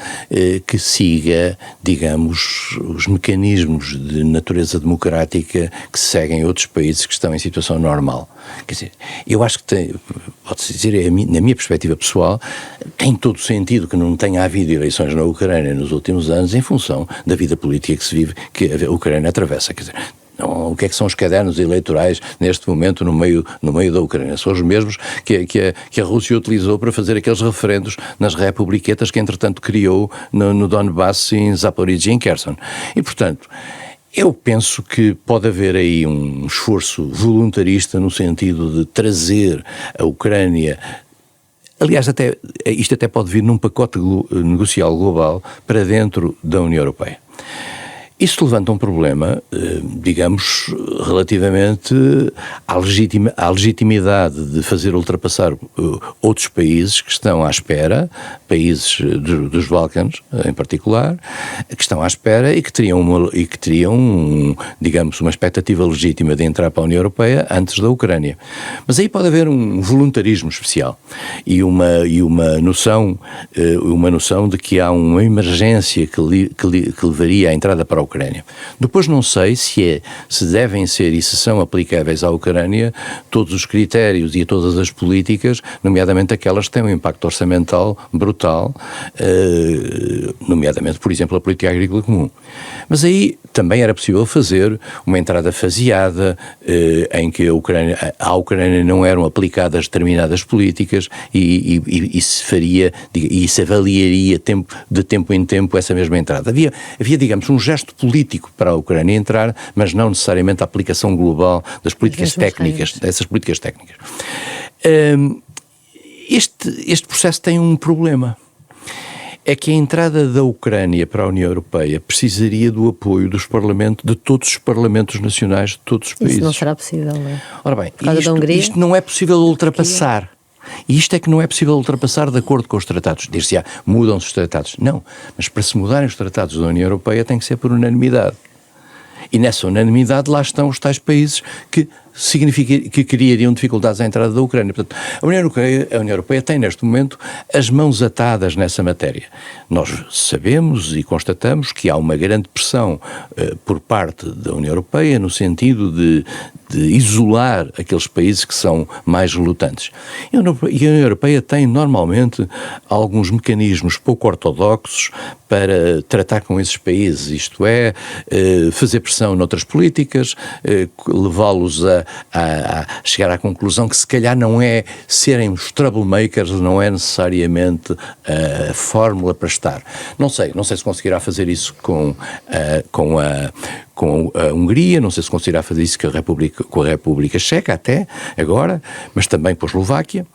que siga, digamos, os mecanismos de natureza democrática que seguem outros países que estão em situação normal. Quer dizer, eu acho que pode-se dizer, na minha perspectiva pessoal, tem todo sentido que não tenha havido eleições na Ucrânia nos últimos anos em função da vida política que se vive, que a Ucrânia atravessa. Quer dizer, o que é que são os cadernos eleitorais neste momento no meio da Ucrânia? São os mesmos que a Rússia utilizou para fazer aqueles referendos nas republiquetas que entretanto criou no Donbass, em Zaporizhzhia e em Kherson. E portanto, eu penso que pode haver aí um esforço voluntarista no sentido de trazer a Ucrânia. Aliás, isto até pode vir num pacote negocial global para dentro da União Europeia. Isso levanta um problema, digamos, relativamente à legitimidade de fazer ultrapassar outros países que estão à espera, países dos Balcãs em particular, que estão à espera e que teriam, digamos, uma expectativa legítima de entrar para a União Europeia antes da Ucrânia. Mas aí pode haver um voluntarismo especial e uma noção de que há uma emergência que levaria à entrada para a Ucrânia. Depois não sei se devem ser e se são aplicáveis à Ucrânia todos os critérios e todas as políticas, nomeadamente aquelas que têm um impacto orçamental brutal, nomeadamente, por exemplo, a política agrícola comum. Mas aí também era possível fazer uma entrada faseada, em que à Ucrânia não eram aplicadas determinadas políticas e se avaliaria de tempo em tempo essa mesma entrada. Havia, digamos, um gesto político para a Ucrânia entrar, mas não necessariamente a aplicação global das políticas técnicas, dessas políticas técnicas. Este processo tem um problema. é que a entrada da Ucrânia para a União Europeia precisaria do apoio dos parlamentos, de todos os parlamentos nacionais de todos os países. Isso não será possível, não é? Ora bem, isto não é possível ultrapassar. E isto é que não é possível ultrapassar de acordo com os tratados. Dir-se-á, mudam-se os tratados. Não, mas para se mudarem os tratados da União Europeia tem que ser por unanimidade. E nessa unanimidade lá estão os tais países que criariam dificuldades à entrada da Ucrânia. Portanto, a União Europeia tem neste momento as mãos atadas nessa matéria. Nós sabemos e constatamos que há uma grande pressão por parte da União Europeia no sentido de isolar aqueles países que são mais relutantes. E a União Europeia tem normalmente alguns mecanismos pouco ortodoxos para tratar com esses países, isto é, fazer pressão noutras políticas, levá-los a chegar à conclusão que se calhar não é serem os troublemakers, não é necessariamente a fórmula para estar. Não sei se conseguirá fazer isso com a Hungria, não sei se conseguirá fazer isso com a República Checa até agora, mas também com a Eslováquia.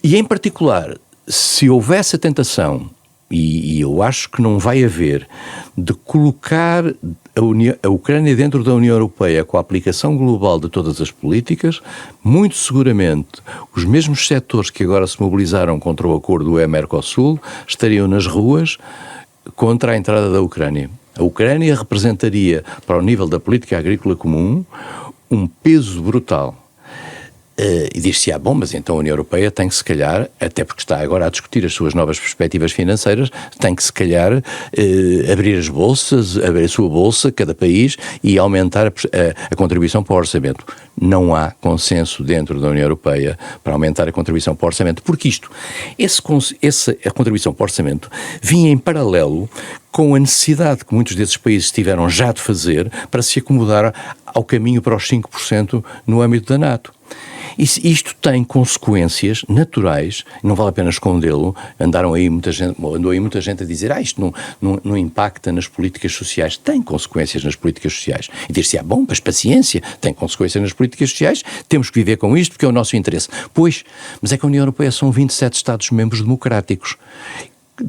E em particular, se houvesse a tentação, e eu acho que não vai haver, de colocar a Ucrânia dentro da União Europeia com a aplicação global de todas as políticas, muito seguramente os mesmos setores que agora se mobilizaram contra o acordo UE-Mercosul estariam nas ruas contra a entrada da Ucrânia. A Ucrânia representaria, para o nível da política agrícola comum, um peso brutal. E diz-se, bom, mas então a União Europeia tem que se calhar, até porque está agora a discutir as suas novas perspectivas financeiras, tem que se calhar abrir as bolsas, abrir a sua bolsa, cada país, e aumentar a contribuição para o orçamento. Não há consenso dentro da União Europeia para aumentar a contribuição para o orçamento, porque a contribuição para o orçamento vinha em paralelo com a necessidade que muitos desses países tiveram já de fazer para se acomodar ao caminho para os 5% no âmbito da NATO. Isto tem consequências naturais, não vale a pena escondê-lo. Andou aí muita gente a dizer, isto não impacta nas políticas sociais. Tem consequências nas políticas sociais. E diz-se, bom, mas paciência, tem consequências nas políticas sociais, temos que viver com isto porque é o nosso interesse. Pois, mas é que a União Europeia são 27 Estados-membros democráticos,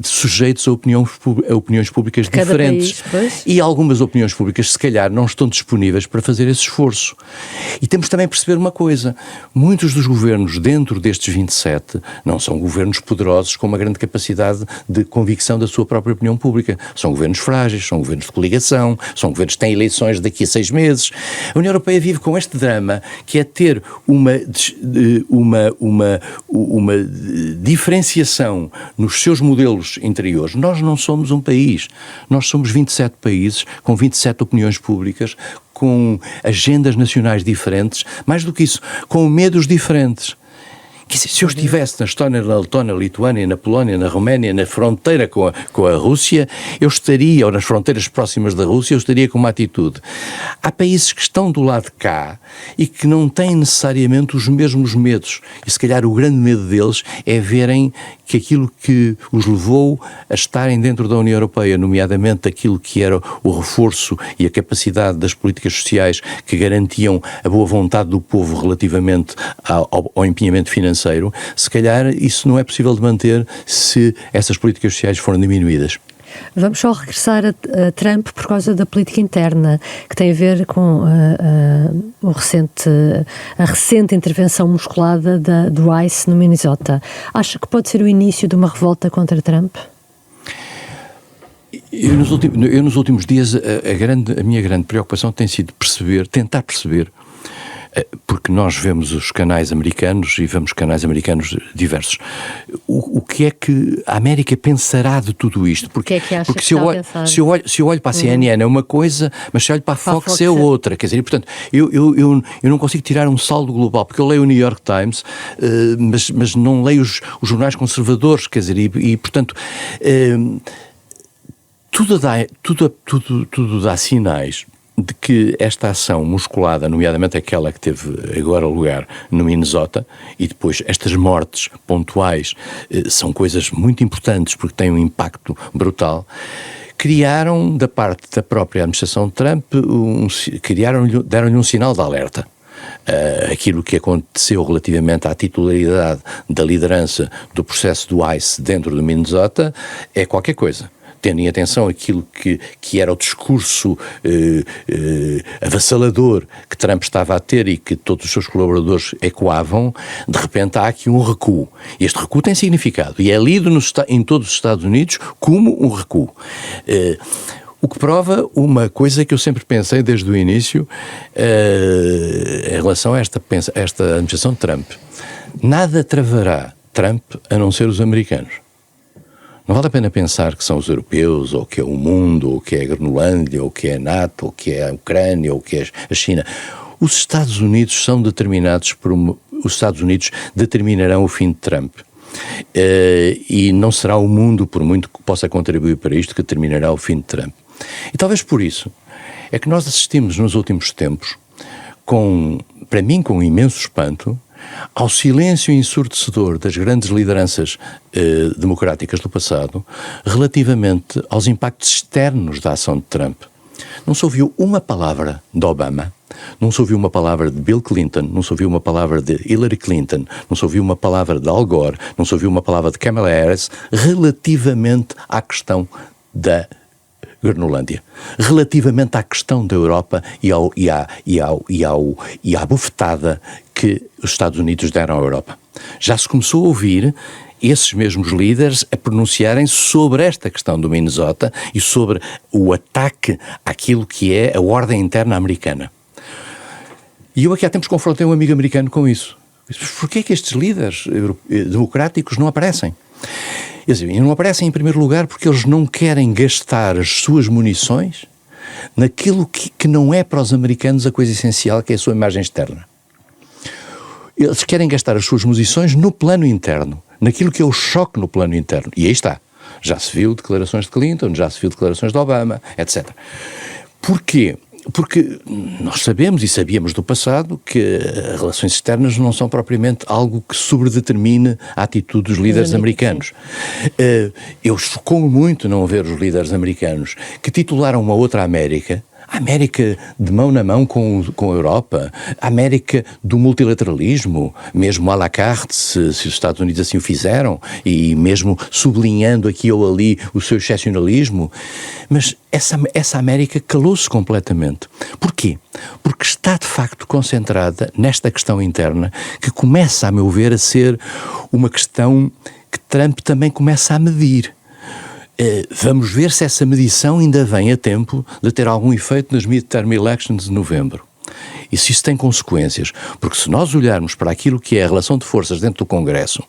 sujeitos a opiniões públicas diferentes. País, e algumas opiniões públicas, se calhar, não estão disponíveis para fazer esse esforço. E temos também a perceber uma coisa, muitos dos governos dentro destes 27 não são governos poderosos com uma grande capacidade de convicção da sua própria opinião pública. São governos frágeis, são governos de coligação, são governos que têm eleições daqui a 6 meses. A União Europeia vive com este drama que é ter uma diferenciação nos seus modelos interiores. Nós não somos um país, nós somos 27 países com 27 opiniões públicas, com agendas nacionais diferentes, mais do que isso, com medos diferentes. Quer dizer, se eu estivesse na Estónia, na Letónia, na Lituânia, na Polónia, na Roménia, na fronteira com a Rússia, eu estaria, ou nas fronteiras próximas da Rússia, eu estaria com uma atitude. Há países que estão do lado de cá e que não têm necessariamente os mesmos medos. E se calhar o grande medo deles é verem que aquilo que os levou a estarem dentro da União Europeia, nomeadamente aquilo que era o reforço e a capacidade das políticas sociais que garantiam a boa vontade do povo relativamente ao empenhamento financeiro, se calhar isso não é possível de manter se essas políticas sociais forem diminuídas. Vamos só regressar a Trump por causa da política interna, que tem a ver com a recente intervenção musculada do ICE no Minnesota. Acha que pode ser o início de uma revolta contra Trump? Eu nos últimos dias, a minha grande preocupação tem sido tentar perceber, porque nós vemos os canais americanos e vemos canais americanos diversos. O que é que a América pensará de tudo isto? Porque se eu olho para a CNN é uma coisa, mas se olho para a Fox é outra. Quer dizer, e, portanto, eu não consigo tirar um saldo global, porque eu leio o New York Times, mas não leio os jornais conservadores, quer dizer, e portanto, tudo dá sinais de que esta ação musculada, nomeadamente aquela que teve agora lugar no Minnesota, e depois estas mortes pontuais, são coisas muito importantes porque têm um impacto brutal, criaram, da parte da própria administração de Trump, deram-lhe um sinal de alerta. aquilo que aconteceu relativamente à titularidade da liderança do processo do ICE dentro do Minnesota é qualquer coisa. Tendo em atenção aquilo que era o discurso avassalador que Trump estava a ter e que todos os seus colaboradores ecoavam, de repente há aqui um recuo. Este recuo tem significado e é lido em todos os Estados Unidos como um recuo. O que prova uma coisa que eu sempre pensei desde o início em relação a esta administração de Trump. Nada travará Trump a não ser os americanos. Não vale a pena pensar que são os europeus, ou que é o mundo, ou que é a Groenlândia, ou que é a NATO, ou que é a Ucrânia, ou que é a China. Os Estados Unidos são determinados os Estados Unidos determinarão o fim de Trump. E não será o mundo, por muito que possa contribuir para isto, que determinará o fim de Trump. E talvez por isso é que nós assistimos nos últimos tempos, para mim com um imenso espanto, ao silêncio ensurdecedor das grandes lideranças democráticas do passado relativamente aos impactos externos da ação de Trump. Não se ouviu uma palavra de Obama, não se ouviu uma palavra de Bill Clinton, não se ouviu uma palavra de Hillary Clinton, não se ouviu uma palavra de Al Gore, não se ouviu uma palavra de Kamala Harris relativamente à questão da Groenlândia, relativamente à questão da Europa e à bufetada que os Estados Unidos deram à Europa. Já se começou a ouvir esses mesmos líderes a pronunciarem sobre esta questão do Minnesota e sobre o ataque àquilo que é a ordem interna americana. E eu aqui há tempos confrontei um amigo americano com isso. Porquê é que estes líderes democráticos não aparecem? E não aparecem em primeiro lugar porque eles não querem gastar as suas munições naquilo que não é para os americanos a coisa essencial, que é a sua imagem externa. Eles querem gastar as suas munições no plano interno, naquilo que é o choque no plano interno. E aí está. Já se viu declarações de Clinton, já se viu declarações de Obama, etc. Porquê? Porque nós sabemos e sabíamos do passado que as relações externas não são propriamente algo que sobredetermine a atitude dos líderes americanos. Eu chocou-me muito não ver os líderes americanos que titularam uma outra América, a América de mão na mão com a Europa, a América do multilateralismo, mesmo à la carte, se os Estados Unidos assim o fizeram, e mesmo sublinhando aqui ou ali o seu excepcionalismo, mas essa América calou-se completamente. Porquê? Porque está de facto concentrada nesta questão interna que começa, a meu ver, a ser uma questão que Trump também começa a medir. Vamos ver se essa medição ainda vem a tempo de ter algum efeito nas midterm elections de novembro. E se isso tem consequências, porque se nós olharmos para aquilo que é a relação de forças dentro do Congresso,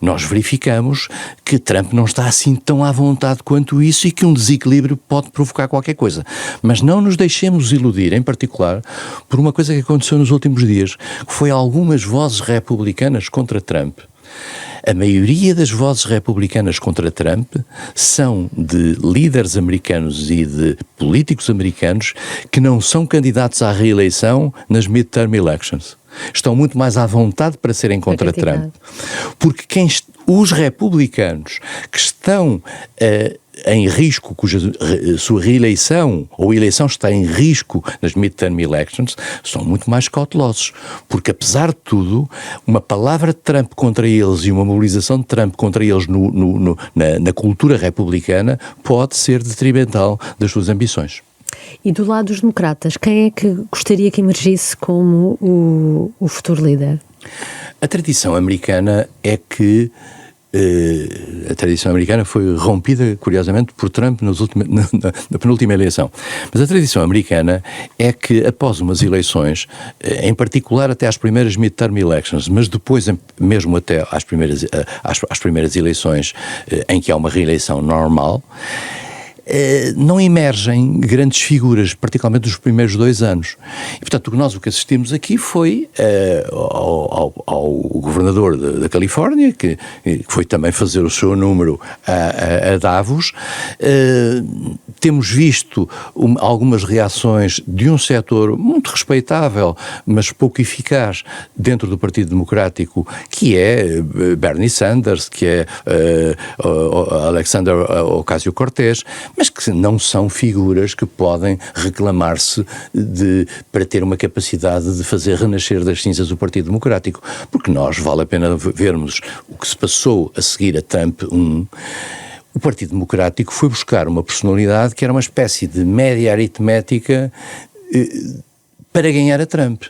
nós verificamos que Trump não está assim tão à vontade quanto isso e que um desequilíbrio pode provocar qualquer coisa. Mas não nos deixemos iludir, em particular, por uma coisa que aconteceu nos últimos dias, que foi algumas vozes republicanas contra Trump. A maioria das vozes republicanas contra Trump são de líderes americanos e de políticos americanos que não são candidatos à reeleição nas midterm elections. Estão muito mais à vontade para serem contra Trump. Porque os republicanos que estão em risco, cuja sua reeleição ou eleição está em risco nas midterm elections, são muito mais cautelosos. Porque, apesar de tudo, uma palavra de Trump contra eles e uma mobilização de Trump contra eles na cultura republicana pode ser detrimental das suas ambições. E do lado dos democratas, quem é que gostaria que emergisse como o futuro líder? A tradição americana é que a tradição americana foi rompida, curiosamente, por Trump na penúltima eleição. Mas a tradição americana é que, após umas eleições, em particular até às primeiras midterm elections, mas depois mesmo até às primeiras eleições em que há uma reeleição normal, não emergem grandes figuras, particularmente nos primeiros 2 anos. E, portanto, o que assistimos aqui foi ao governador da Califórnia, que foi também fazer o seu número a Davos. Temos visto algumas reações de um setor muito respeitável, mas pouco eficaz dentro do Partido Democrático, que é Bernie Sanders, que é Alexander Ocasio-Cortez. mas que não são figuras que podem reclamar-se para ter uma capacidade de fazer renascer das cinzas o Partido Democrático, porque vale a pena vermos o que se passou a seguir a Trump 1. O Partido Democrático foi buscar uma personalidade que era uma espécie de média aritmética para ganhar a Trump.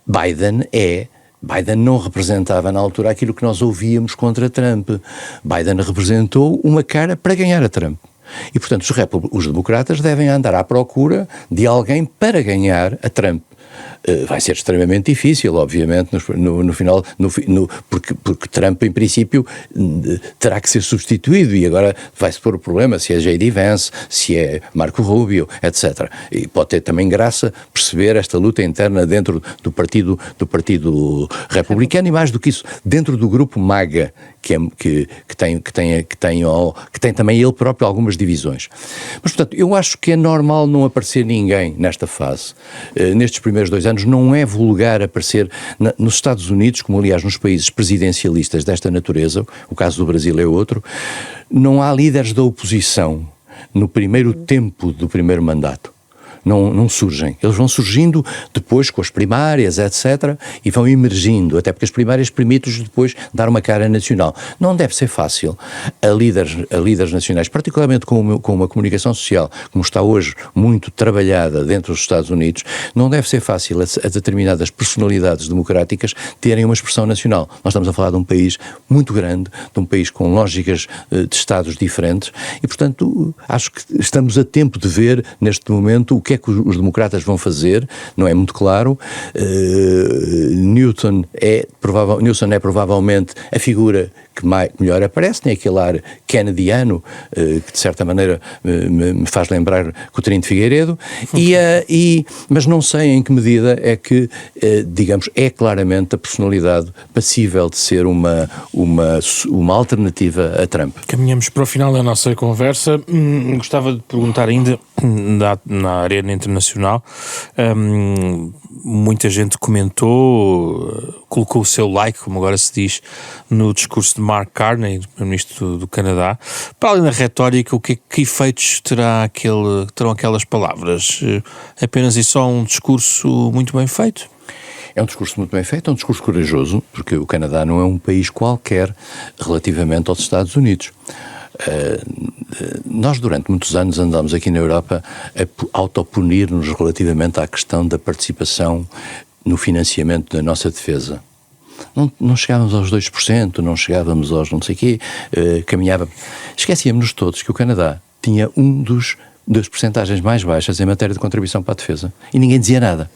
Biden não representava na altura aquilo que nós ouvíamos contra Trump. Biden representou uma cara para ganhar a Trump. E, portanto, os democratas devem andar à procura de alguém para ganhar a Trump. Vai ser extremamente difícil, obviamente, no final, porque Trump, em princípio, terá que ser substituído, e agora vai-se pôr o problema se é J.D. Vance, se é Marco Rubio, etc. E pode ter também graça perceber esta luta interna dentro do Partido Republicano, e mais do que isso, dentro do grupo MAGA, que tem também ele próprio algumas divisões. Mas, portanto, eu acho que é normal não aparecer ninguém nesta fase. Nestes primeiros 2 anos não é vulgar aparecer nos Estados Unidos, como aliás nos países presidencialistas desta natureza, o caso do Brasil é outro, não há líderes da oposição no primeiro tempo do primeiro mandato. Não surgem. Eles vão surgindo depois com as primárias, etc., e vão emergindo, até porque as primárias permitem-nos depois dar uma cara nacional. Não deve ser fácil a líderes nacionais, particularmente com uma comunicação social, como está hoje muito trabalhada dentro dos Estados Unidos, não deve ser fácil a determinadas personalidades democráticas terem uma expressão nacional. Nós estamos a falar de um país muito grande, de um país com lógicas de Estados diferentes, e, portanto, acho que estamos a tempo de ver, neste momento, o que é que os democratas vão fazer, não é muito claro. Newsom é provavelmente a figura que melhor aparece, tem aquele ar kennediano, que de certa maneira me faz lembrar Coutinho de Figueiredo, mas não sei em que medida é que, digamos, é claramente a personalidade passível de ser uma alternativa a Trump. Caminhamos para o final da nossa conversa. Gostava de perguntar ainda, na arena internacional, muita gente comentou, colocou o seu like, como agora se diz, no discurso de Mark Carney, primeiro-ministro do Canadá. Para além da retórica, que efeitos terão aquelas palavras? Apenas e só um discurso muito bem feito? É um discurso muito bem feito, é um discurso corajoso, porque o Canadá não é um país qualquer relativamente aos Estados Unidos. Nós durante muitos anos andamos aqui na Europa a autopunir-nos relativamente à questão da participação no financiamento da nossa defesa. Não chegávamos aos 2%, não chegávamos aos não sei quê, esquecíamos-nos todos que o Canadá tinha das percentagens mais baixas em matéria de contribuição para a defesa. E ninguém dizia nada.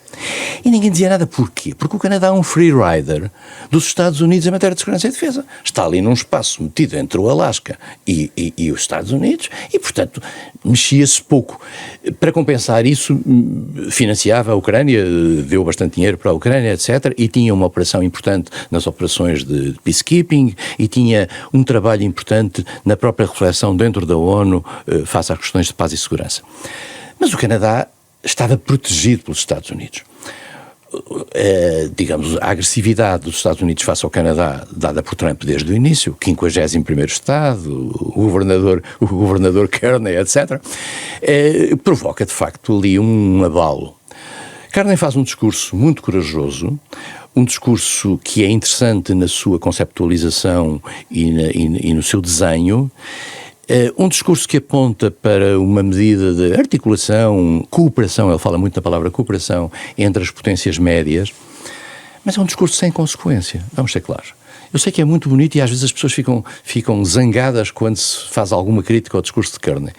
E ninguém dizia nada porquê? Porque o Canadá é um free rider dos Estados Unidos em matéria de segurança e defesa. Está ali num espaço metido entre o Alasca e os Estados Unidos e, portanto, mexia-se pouco. Para compensar isso, financiava a Ucrânia, deu bastante dinheiro para a Ucrânia, etc. E tinha uma operação importante nas operações de peacekeeping e tinha um trabalho importante na própria reflexão dentro da ONU face às questões de paz e segurança. Mas o Canadá estava protegido pelos Estados Unidos. Digamos, a agressividade dos Estados Unidos face ao Canadá, dada por Trump desde o início, o 51º Estado, o governador Carney, etc., provoca, de facto, ali um abalo. Carney faz um discurso muito corajoso, um discurso que é interessante na sua conceptualização e no seu desenho, um discurso que aponta para uma medida de articulação, cooperação, ele fala muito na palavra cooperação, entre as potências médias, mas é um discurso sem consequência, vamos ser claros. Eu sei que é muito bonito e às vezes as pessoas ficam zangadas quando se faz alguma crítica ao discurso de Carney.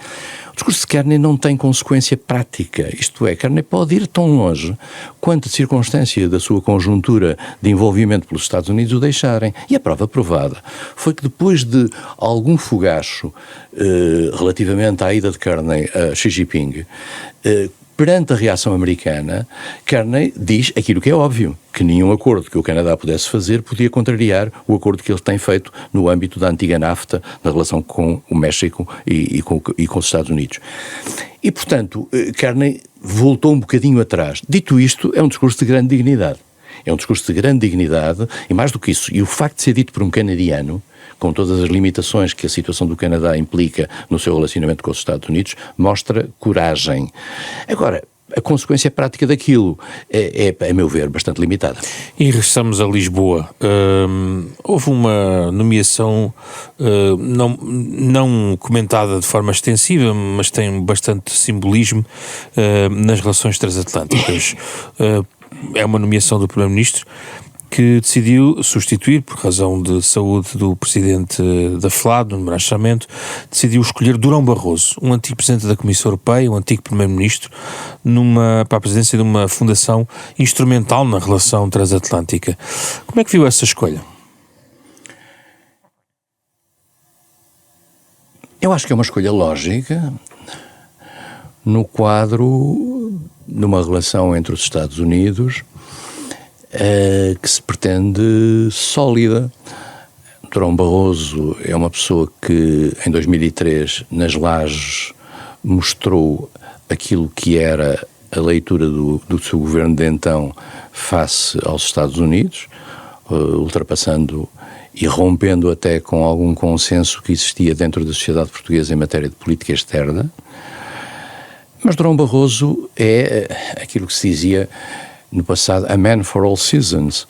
O discurso de Carney não tem consequência prática, isto é, Carney pode ir tão longe quanto a circunstância da sua conjuntura de envolvimento pelos Estados Unidos o deixarem. E a prova provada foi que depois de algum fogacho relativamente à ida de Carney a Xi Jinping, perante a reação americana, Carney diz aquilo que é óbvio, que nenhum acordo que o Canadá pudesse fazer podia contrariar o acordo que ele tem feito no âmbito da antiga NAFTA, na relação com o México e com os Estados Unidos. E, portanto, Carney voltou um bocadinho atrás. Dito isto, é um discurso de grande dignidade. É um discurso de grande dignidade e, mais do que isso, e o facto de ser dito por um canadiano, com todas as limitações que a situação do Canadá implica no seu relacionamento com os Estados Unidos, mostra coragem. Agora, a consequência prática daquilo é, a meu ver, bastante limitada. E regressamos a Lisboa. Houve uma nomeação não comentada de forma extensiva, mas tem bastante simbolismo nas relações transatlânticas. É uma nomeação do Primeiro-Ministro que decidiu substituir, por razão de saúde do presidente da FLAD, Nuno Brás Sarmento, decidiu escolher Durão Barroso, um antigo presidente da Comissão Europeia, um antigo primeiro-ministro, para a presidência de uma fundação instrumental na relação transatlântica. Como é que viu essa escolha? Eu acho que é uma escolha lógica no quadro de uma relação entre os Estados Unidos que se pretende sólida. Durão Barroso é uma pessoa que em 2003 nas Lajes mostrou aquilo que era a leitura do seu governo de então face aos Estados Unidos, ultrapassando e rompendo até com algum consenso que existia dentro da sociedade portuguesa em matéria de política externa. Mas Durão Barroso é aquilo que se dizia no passado, a man for all seasons.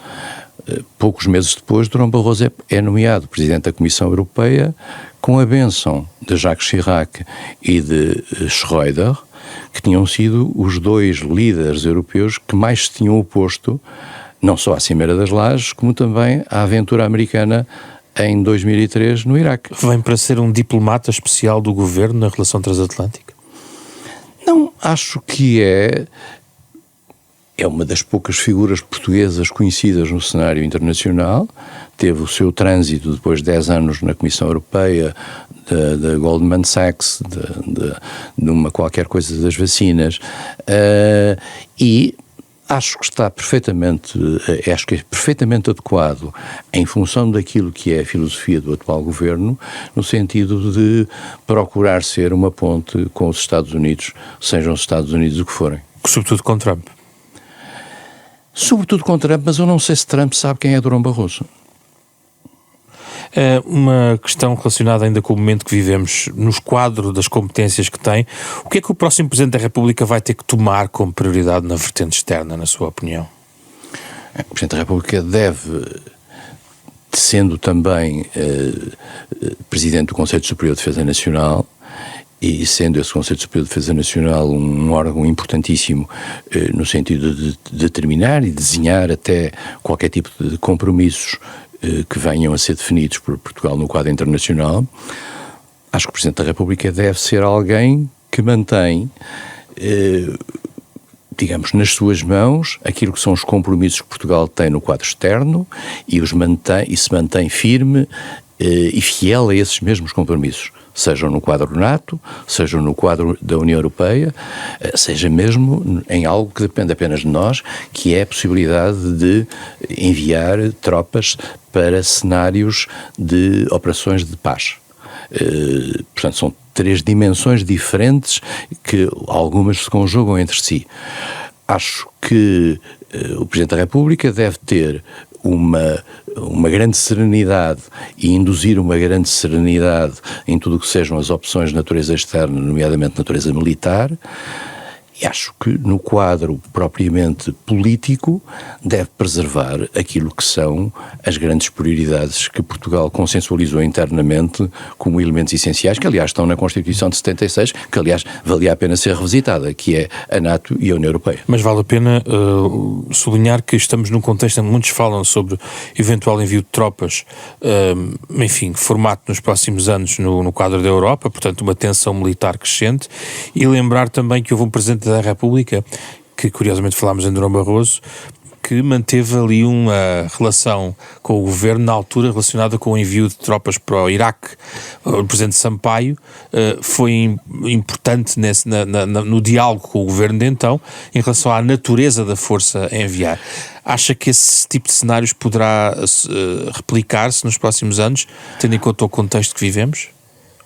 Poucos meses depois, Durão Barroso é nomeado Presidente da Comissão Europeia com a bênção de Jacques Chirac e de Schröder, que tinham sido os dois líderes europeus que mais se tinham oposto, não só à Cimeira das Lajes, como também à aventura americana em 2003 no Iraque. Vem para ser um diplomata especial do governo na relação transatlântica? Não, acho que é uma das poucas figuras portuguesas conhecidas no cenário internacional. Teve o seu trânsito depois de 10 anos na Comissão Europeia, da Goldman Sachs, de uma qualquer coisa das vacinas, e acho que está perfeitamente adequado em função daquilo que é a filosofia do atual governo, no sentido de procurar ser uma ponte com os Estados Unidos, sejam os Estados Unidos o que forem. Sobretudo com Trump. Sobretudo com Trump, mas eu não sei se Trump sabe quem é Durão Barroso. Uma questão relacionada ainda com o momento que vivemos, nos quadros das competências que tem, o que é que o próximo Presidente da República vai ter que tomar como prioridade na vertente externa, na sua opinião? O Presidente da República deve, sendo também Presidente do Conselho Superior de Defesa Nacional, e sendo esse Conselho Superior de Defesa Nacional um órgão importantíssimo no sentido de determinar e desenhar até qualquer tipo de compromissos que venham a ser definidos por Portugal no quadro internacional, acho que o Presidente da República deve ser alguém que mantém, digamos, nas suas mãos aquilo que são os compromissos que Portugal tem no quadro externo e se mantém firme e fiel a esses mesmos compromissos, sejam no quadro NATO, sejam no quadro da União Europeia, seja mesmo em algo que depende apenas de nós, que é a possibilidade de enviar tropas para cenários de operações de paz. Portanto, são 3 dimensões diferentes que algumas se conjugam entre si. Acho que o Presidente da República deve ter uma grande serenidade e induzir uma grande serenidade em tudo o que sejam as opções de natureza externa, nomeadamente natureza militar, e acho que no quadro propriamente político deve preservar aquilo que são as grandes prioridades que Portugal consensualizou internamente como elementos essenciais, que aliás estão na Constituição de 76, que aliás valia a pena ser revisitada, que é a NATO e a União Europeia. Mas vale a pena sublinhar que estamos num contexto em que muitos falam sobre eventual envio de tropas, enfim, formato nos próximos anos no quadro da Europa, portanto uma tensão militar crescente, e lembrar também que houve um Presidente da República, que curiosamente falámos em Durão Barroso, que manteve ali uma relação com o governo na altura relacionada com o envio de tropas para o Iraque. O Presidente Sampaio foi importante no diálogo com o governo de então em relação à natureza da força a enviar. Acha que esse tipo de cenários poderá replicar-se nos próximos anos, tendo em conta o contexto que vivemos?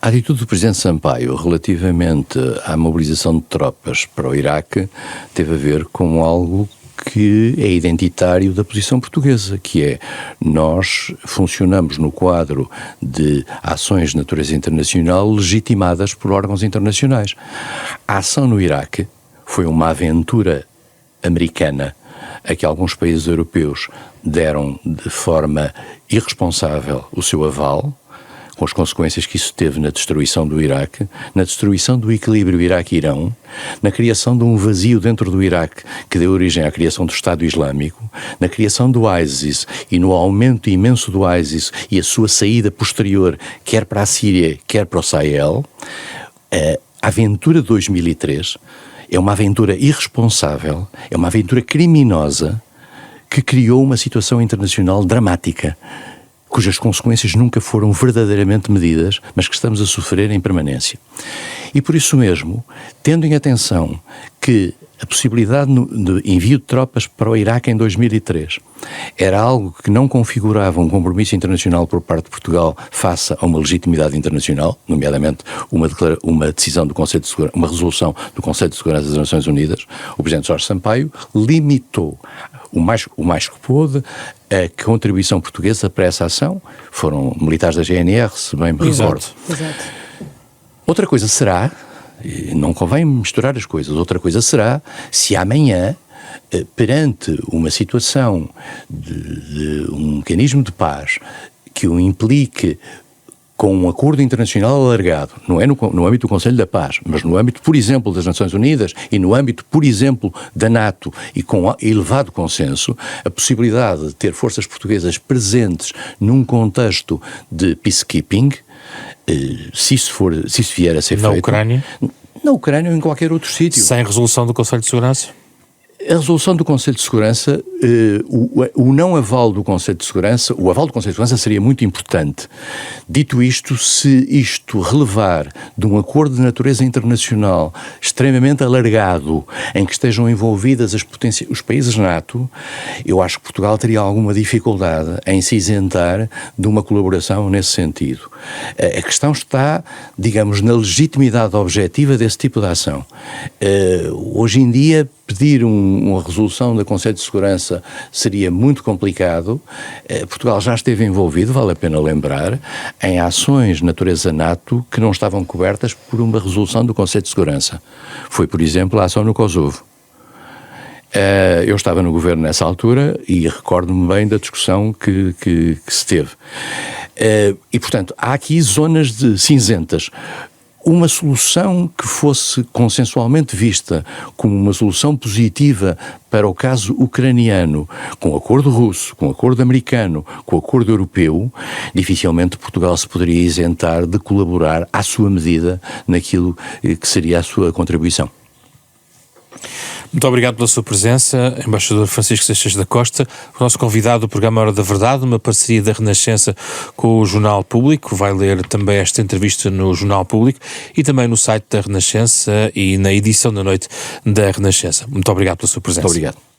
A atitude do Presidente Sampaio relativamente à mobilização de tropas para o Iraque teve a ver com algo que é identitário da posição portuguesa, que é: nós funcionamos no quadro de ações de natureza internacional legitimadas por órgãos internacionais. A ação no Iraque foi uma aventura americana a que alguns países europeus deram de forma irresponsável o seu aval, com as consequências que isso teve na destruição do Iraque, na destruição do equilíbrio Iraque-Irão, na criação de um vazio dentro do Iraque que deu origem à criação do Estado Islâmico, na criação do ISIS e no aumento imenso do ISIS e a sua saída posterior, quer para a Síria, quer para o Sahel. A aventura de 2003 é uma aventura irresponsável, é uma aventura criminosa que criou uma situação internacional dramática, cujas consequências nunca foram verdadeiramente medidas, mas que estamos a sofrer em permanência. E por isso mesmo, tendo em atenção que a possibilidade de envio de tropas para o Iraque em 2003 era algo que não configurava um compromisso internacional por parte de Portugal face a uma legitimidade internacional, nomeadamente uma decisão do Conselho de Segurança, uma resolução do Conselho de Segurança das Nações Unidas, o Presidente Jorge Sampaio limitou o mais que pôde a contribuição portuguesa para essa ação. Foram militares da GNR, se bem me recordo. Exato. Outra coisa será, não convém misturar as coisas, outra coisa será se amanhã, perante uma situação de um mecanismo de paz que o implique com um acordo internacional alargado, não é no âmbito do Conselho da Paz, mas no âmbito, por exemplo, das Nações Unidas e no âmbito, por exemplo, da NATO e com elevado consenso, a possibilidade de ter forças portuguesas presentes num contexto de peacekeeping, se isso vier a ser feito... Na Ucrânia ou em qualquer outro sítio. Sem resolução do Conselho de Segurança? A resolução do Conselho de Segurança, o não aval do Conselho de Segurança, o aval do Conselho de Segurança seria muito importante. Dito isto, se isto relevar de um acordo de natureza internacional extremamente alargado, em que estejam envolvidas os países NATO, eu acho que Portugal teria alguma dificuldade em se isentar de uma colaboração nesse sentido. A questão está, digamos, na legitimidade objetiva desse tipo de ação. Hoje em dia, pedir uma resolução do Conselho de Segurança seria muito complicado. Portugal já esteve envolvido, vale a pena lembrar, em ações de natureza NATO que não estavam cobertas por uma resolução do Conselho de Segurança. Foi, por exemplo, a ação no Kosovo. Eu estava no governo nessa altura e recordo-me bem da discussão que se teve. E, portanto, há aqui zonas cinzentas. Uma solução que fosse consensualmente vista como uma solução positiva para o caso ucraniano, com o acordo russo, com o acordo americano, com o acordo europeu, dificilmente Portugal se poderia isentar de colaborar à sua medida naquilo que seria a sua contribuição. Muito obrigado pela sua presença, Embaixador Francisco Seixas da Costa, o nosso convidado do programa Hora da Verdade, uma parceria da Renascença com o Jornal Público. Vai ler também esta entrevista no Jornal Público e também no site da Renascença e na edição da noite da Renascença. Muito obrigado pela sua presença. Muito obrigado.